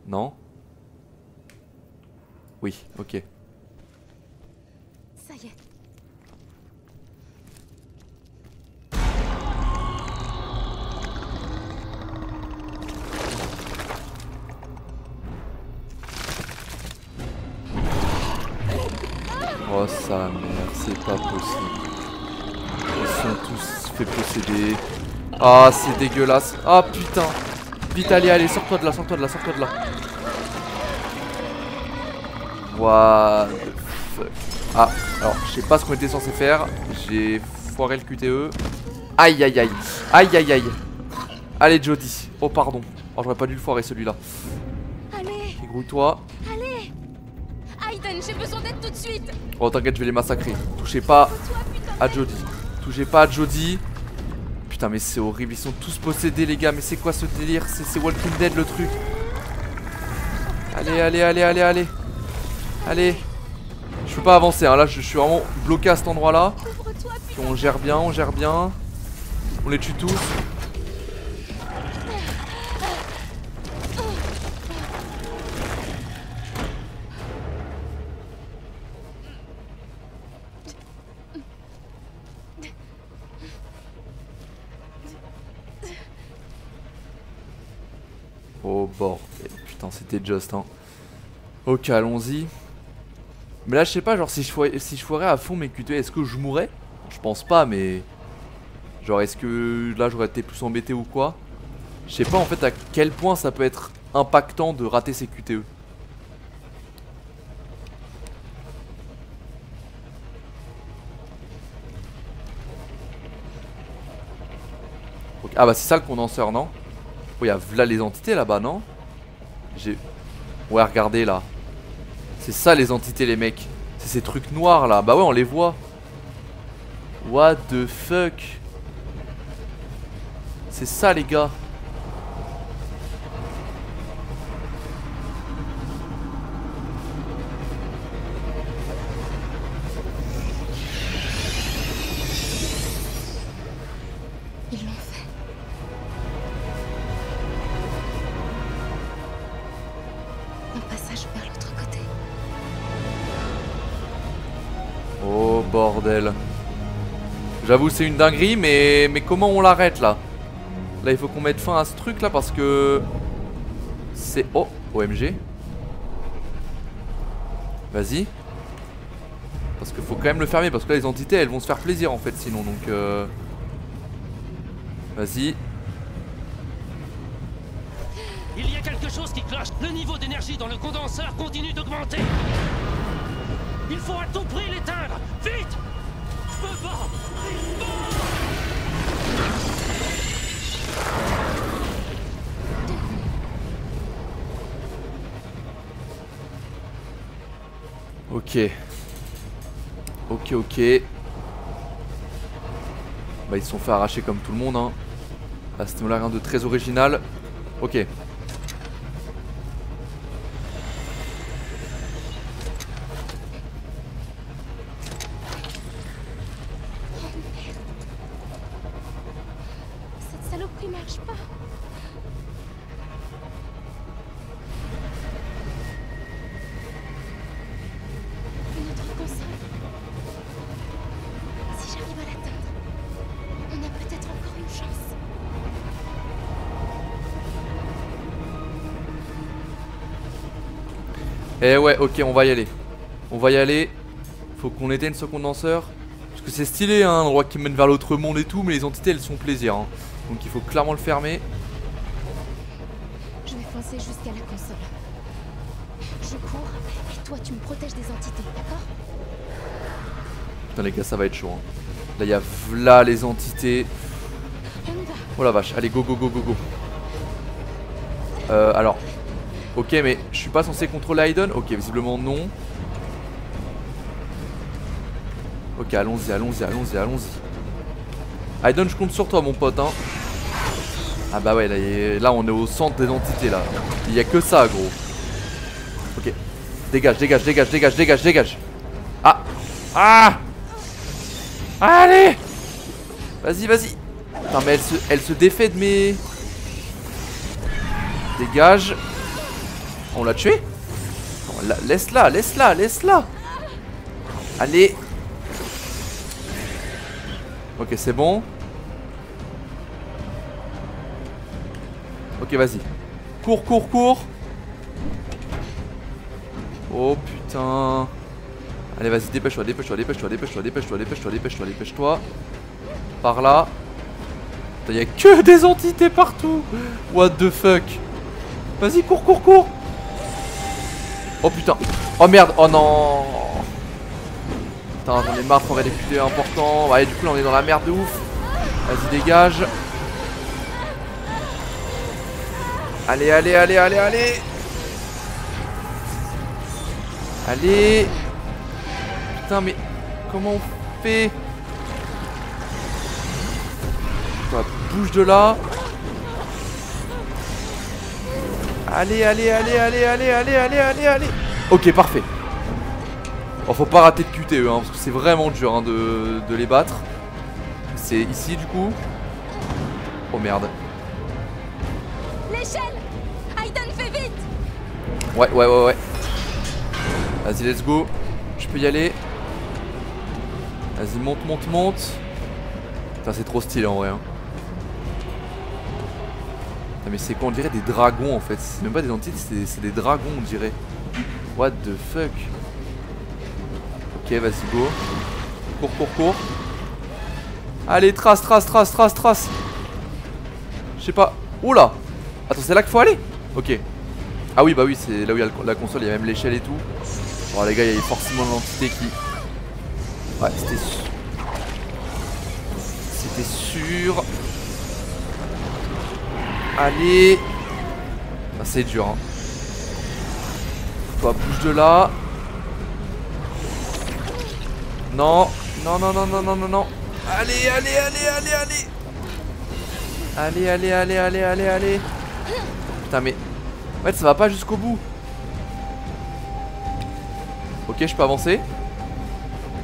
Non? Oui, ok. Ça y est. Oh sa mère, c'est pas possible. Ils sont tous fait posséder. Ah, c'est dégueulasse. Ah putain. Vite, allez, allez, sors-toi de là, sors-toi de là, sors-toi de là. What the fuck. Ah, alors, je sais pas ce qu'on était censé faire. J'ai foiré le QTE. Aïe, aïe, aïe. Aïe, aïe, aïe. Allez, Jody. Oh, pardon. Oh, j'aurais pas dû le foirer celui-là. Allez. Dégrouille-toi. Allez. Aiden, j'ai besoin d'aide tout de suite. Oh, t'inquiète, je vais les massacrer. Touchez pas à Jody. Touchez pas à Jody. Putain, mais c'est horrible. Ils sont tous possédés, les gars. Mais c'est quoi ce délire? C'est Walking Dead le truc. Allez, allez, allez, allez, allez. Allez. Je peux pas avancer, hein. Là, je suis vraiment bloqué à cet endroit-là. On gère bien, on gère bien. On les tue tous. Oh bordel, putain c'était just hein. Ok allons-y. Mais là je sais pas genre si je foirais à fond mes QTE, est-ce que je mourrais? Je pense pas mais... Genre est-ce que là j'aurais été plus embêté ou quoi? Je sais pas en fait à quel point ça peut être impactant de rater ses QTE. Okay. Ah bah c'est ça le condenseur non? Oh y'a là les entités là-bas non? J'ai... Ouais regardez là. C'est ça les entités les mecs. C'est ces trucs noirs là. Bah ouais on les voit. What the fuck? C'est ça les gars. Ils l'ont fait. Un passage vers l'autre côté. Oh bordel. J'avoue c'est une dinguerie mais comment on l'arrête là? Là il faut qu'on mette fin à ce truc là parce que... C'est... Oh OMG. Vas-y. Parce qu'il faut quand même le fermer parce que là les entités elles vont se faire plaisir en fait sinon donc Vas-y. Il y a quelque chose qui cloche. Le niveau d'énergie dans le condenseur continue d'augmenter. Il faut à tout prix l'éteindre. Vite! Je peux pas! Ok. Ok ok. Bah ils se sont fait arracher comme tout le monde hein. Ah c'était rien de très original. Ok. Cette saloperie marche pas. Une autre console. Si j'arrive à l'atteindre, on a peut-être encore une chance. Eh ouais ok on va y aller. On va y aller. Faut qu'on éteigne ce condenseur. Parce que c'est stylé hein, un endroit qui mène vers l'autre monde et tout. Mais les entités elles sont plaisir hein. Donc il faut clairement le fermer. Je vais foncer jusqu'à la console. Je cours et toi tu me protèges des entités, d'accord? Putain les gars ça va être chaud hein. Là il y a là les entités. On y va. Oh la vache allez go go go go go. Alors ok mais je suis pas censé contrôler Aiden. Ok visiblement non. Ok allons-y allons-y allons-y allons-y. Aiden je compte sur toi mon pote hein. Ah bah ouais là on est au centre des entités là. Il y a que ça gros. Ok. Dégage dégage dégage dégage dégage dégage. Ah. Ah. Allez. Vas-y vas-y. Putain mais elle se défait de mes... Dégage. On l'a tué? Laisse-la, laisse-la, laisse-la. Allez. Ok c'est bon. Ok vas-y. Cours, cours, cours. Oh putain. Allez vas-y dépêche-toi, dépêche-toi, dépêche-toi, dépêche-toi, dépêche-toi, dépêche-toi, dépêche-toi, dépêche-toi. Par là. Il y a que des entités partout. What the fuck. Vas-y, cours, cours, cours. Oh putain. Oh merde, oh non. Putain, j'en ai marre, faut récupérer important. Ouais, du coup, là, on est dans la merde de ouf. Vas-y, dégage. Allez, allez, allez, allez, allez. Allez. Putain, mais comment on fait? Toi, bouge de là. Allez, allez, allez, allez, allez, allez, allez, allez, allez. Ok, parfait. Bon, faut pas rater de QTE, hein, parce que c'est vraiment dur hein, de les battre. C'est ici, du coup. Oh merde. L'échelle! Aiden, fais vite! Ouais, ouais, ouais, ouais. Vas-y, let's go. Je peux y aller. Vas-y, monte, monte, monte. Putain, c'est trop stylé en vrai. Hein. Putain, mais c'est quoi? On dirait des dragons en fait. C'est même pas des entités, c'est des dragons, on dirait. What the fuck? Ok, vas-y, go. Cours, cours, cours. Allez, trace, trace, trace, trace, trace. Je sais pas. Oula! Attends, c'est là qu'il faut aller? Ok. Ah oui, bah oui, c'est là où il y a la console, il y a même l'échelle et tout. Bon, les gars, il y a forcément l'entité qui. Ouais, c'était sûr. C'était sûr. Allez. Ah, c'est dur, hein. Toi, bouge de là. Non. Non, non, non, non, non, non, non. Allez, allez, allez, allez, allez. Allez, allez, allez, allez, allez, allez. Putain, mais. En fait, ça va pas jusqu'au bout. Ok, je peux avancer.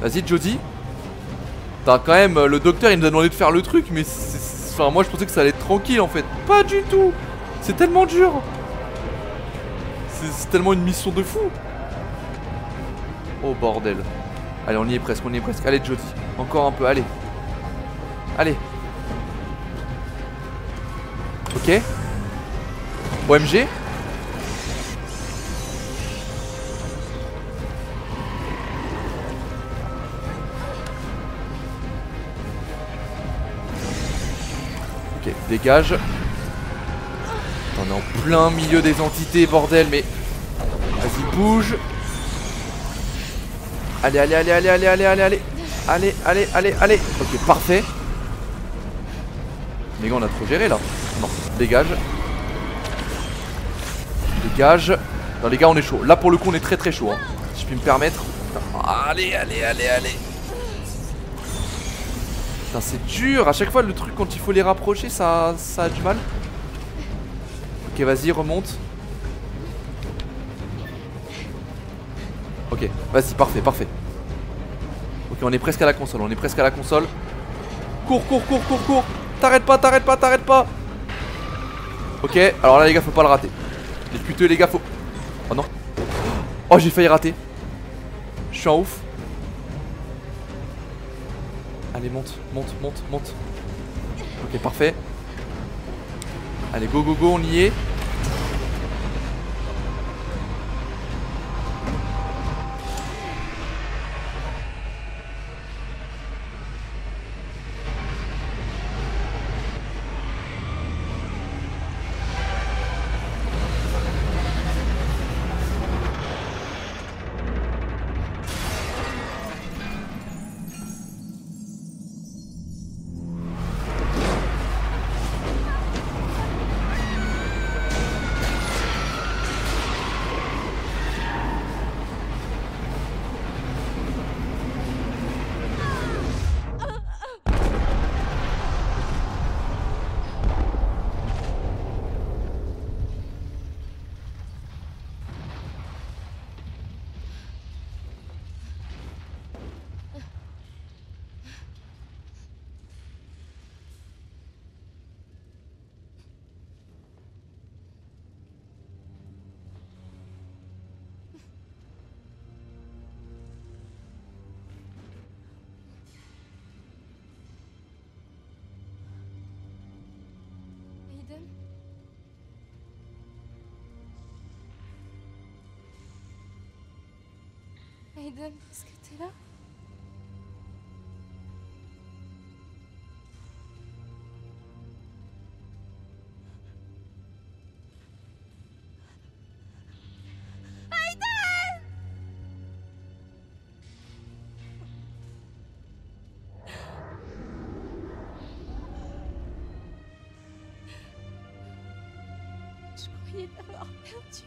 Vas-y, Jody. Putain, quand même, le docteur, il nous a demandé de faire le truc, mais enfin, moi, je pensais que ça allait être tranquille, en fait. Pas du tout. C'est tellement dur. C'est tellement une mission de fou. Oh, bordel. Allez, on y est presque, on y est presque. Allez, Jody. Encore un peu, allez. Allez. Ok. OMG. Ok, dégage. On est en plein milieu des entités, bordel, mais... Vas-y, bouge. Allez, allez, allez, allez, allez, allez, allez, allez. Allez, allez, allez, allez. Ok, parfait. Les gars, on a trop géré, là. Non, dégage. Dégage. Non, les gars, on est chaud. Là, pour le coup, on est très très chaud, hein, si je puis me permettre. Allez, allez, allez, allez. Putain, c'est dur. À chaque fois, le truc, quand il faut les rapprocher, ça a du mal. Ok, vas-y, remonte. Ok, vas-y, parfait, parfait. Ok, on est presque à la console, on est presque à la console. Cours, cours, cours, cours, cours. T'arrêtes pas, t'arrêtes pas, t'arrêtes pas. Ok, alors là les gars, faut pas le rater. Les QTE les gars, faut... Oh non. Oh, j'ai failli rater. Je suis en ouf. Allez, monte, monte, monte, monte. Ok, parfait. Allez, go, go, go, on y est. Aiden, est-ce que t'es là? croyais l'avoir perdu.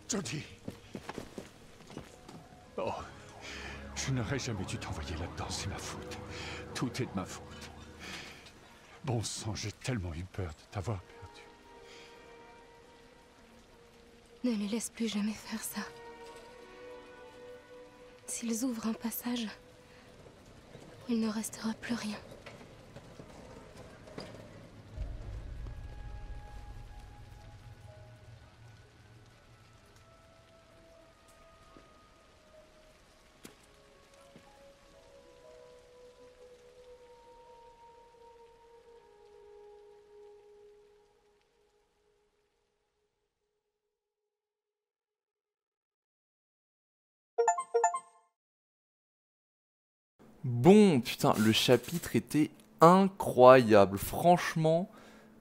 Jodie. Oh, je n'aurais jamais dû t'envoyer là-dedans, c'est ma faute. Tout est de ma faute. Bon sang, j'ai tellement eu peur de t'avoir perdu. Ne les laisse plus jamais faire ça. S'ils ouvrent un passage, il ne restera plus rien. Bon, putain, le chapitre était incroyable. Franchement,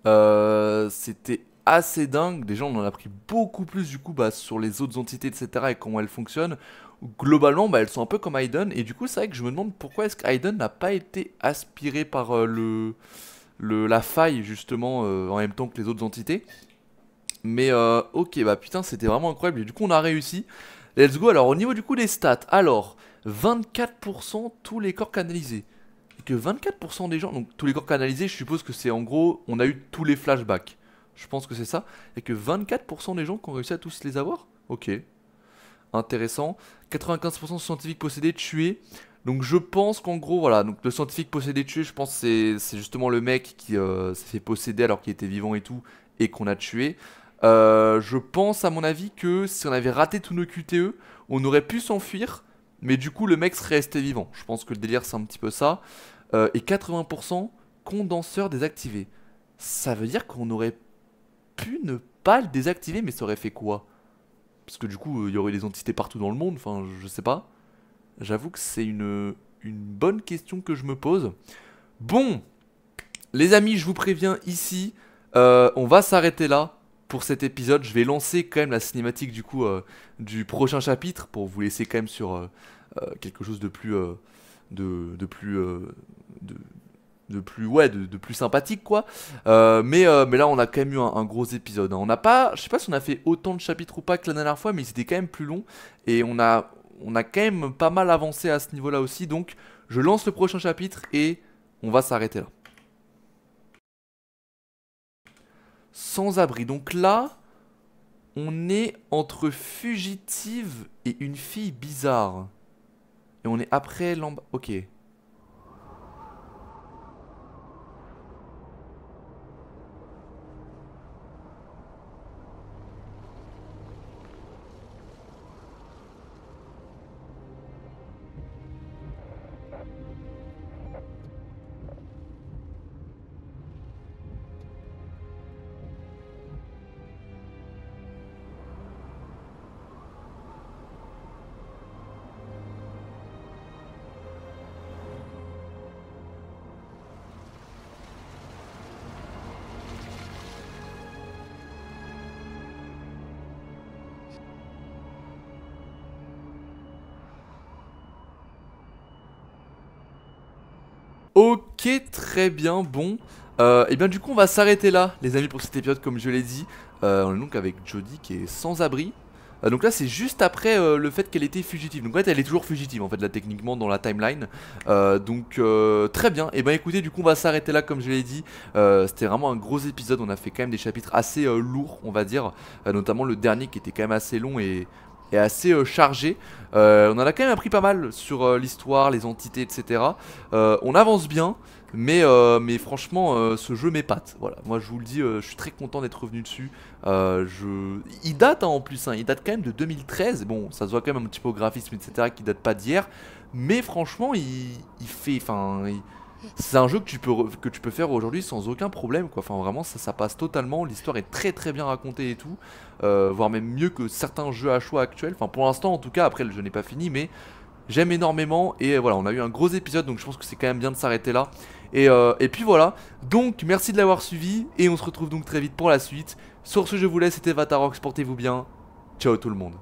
c'était assez dingue. Déjà, on en a appris beaucoup plus du coup sur les autres entités, etc. et comment elles fonctionnent. Globalement, elles sont un peu comme Aiden. Et du coup, c'est vrai que je me demande pourquoi est-ce qu'Aiden n'a pas été aspiré par la faille, justement, en même temps que les autres entités. Mais ok, putain, c'était vraiment incroyable. Et du coup, on a réussi. Let's go. Alors, au niveau du coup des stats, alors 24% tous les corps canalisés. Et que 24% des gens, donc tous les corps canalisés, je suppose que c'est en gros, on a eu tous les flashbacks. Je pense que c'est ça. Et que 24% des gens qui ont réussi à tous les avoir. Ok. Intéressant. 95% de scientifiques possédés, tués. Donc je pense qu'en gros, voilà, donc le scientifique possédé, tué, je pense que c'est justement le mec qui s'est fait posséder alors qu'il était vivant et tout, et qu'on a tué. Je pense à mon avis que si on avait raté tous nos QTE, on aurait pu s'enfuir, mais du coup le mec serait resté vivant. Je pense que le délire c'est un petit peu ça. Et 80% condenseur désactivé. Ça veut dire qu'on aurait pu ne pas le désactiver, mais ça aurait fait quoi? Parce que du coup il y aurait des entités partout dans le monde, enfin je sais pas. J'avoue que c'est une bonne question que je me pose. Bon, les amis, je vous préviens ici, on va s'arrêter là. Pour cet épisode, je vais lancer quand même la cinématique du coup du prochain chapitre pour vous laisser quand même sur quelque chose de plus de plus sympathique quoi. Mais là on a quand même eu un gros épisode. Hein. On n'a pas, je sais pas si on a fait autant de chapitres ou pas que la dernière fois, mais c'était quand même plus long et on a quand même pas mal avancé à ce niveau-là aussi. Donc je lance le prochain chapitre et on va s'arrêter là. Sans abri. Donc là, on est entre fugitive et une fille bizarre. Et on est après l'embarras. Ok. Ok, très bien, bon. Et bien du coup on va s'arrêter là les amis pour cet épisode comme je l'ai dit. On est donc avec Jodie qui est sans abri. Donc là c'est juste après le fait qu'elle était fugitive. Donc en fait elle est toujours fugitive en fait là techniquement dans la timeline. Donc très bien. Et ben écoutez du coup on va s'arrêter là comme je l'ai dit. C'était vraiment un gros épisode. On a fait quand même des chapitres assez lourds on va dire. Notamment le dernier qui était quand même assez long et assez chargé. On en a quand même appris pas mal sur l'histoire, les entités, etc. On avance bien, mais franchement, ce jeu m'épate. Voilà, moi je vous le dis, je suis très content d'être revenu dessus. Il date hein, en plus, hein, il date quand même de 2013. Bon, ça se voit quand même un petit peu au graphisme, etc. qui date pas d'hier. Mais franchement, il fait. C'est un jeu que tu peux faire aujourd'hui sans aucun problème quoi. Enfin vraiment ça passe totalement, l'histoire est très très bien racontée et tout, voire même mieux que certains jeux à choix actuels. Enfin pour l'instant en tout cas, après le jeu n'est pas fini mais j'aime énormément. Et voilà, on a eu un gros épisode, donc je pense que c'est quand même bien de s'arrêter là. Et puis voilà, donc merci de l'avoir suivi, et on se retrouve donc très vite pour la suite. Sur ce, je vous laisse, c'était Vatarox, portez-vous bien, ciao tout le monde.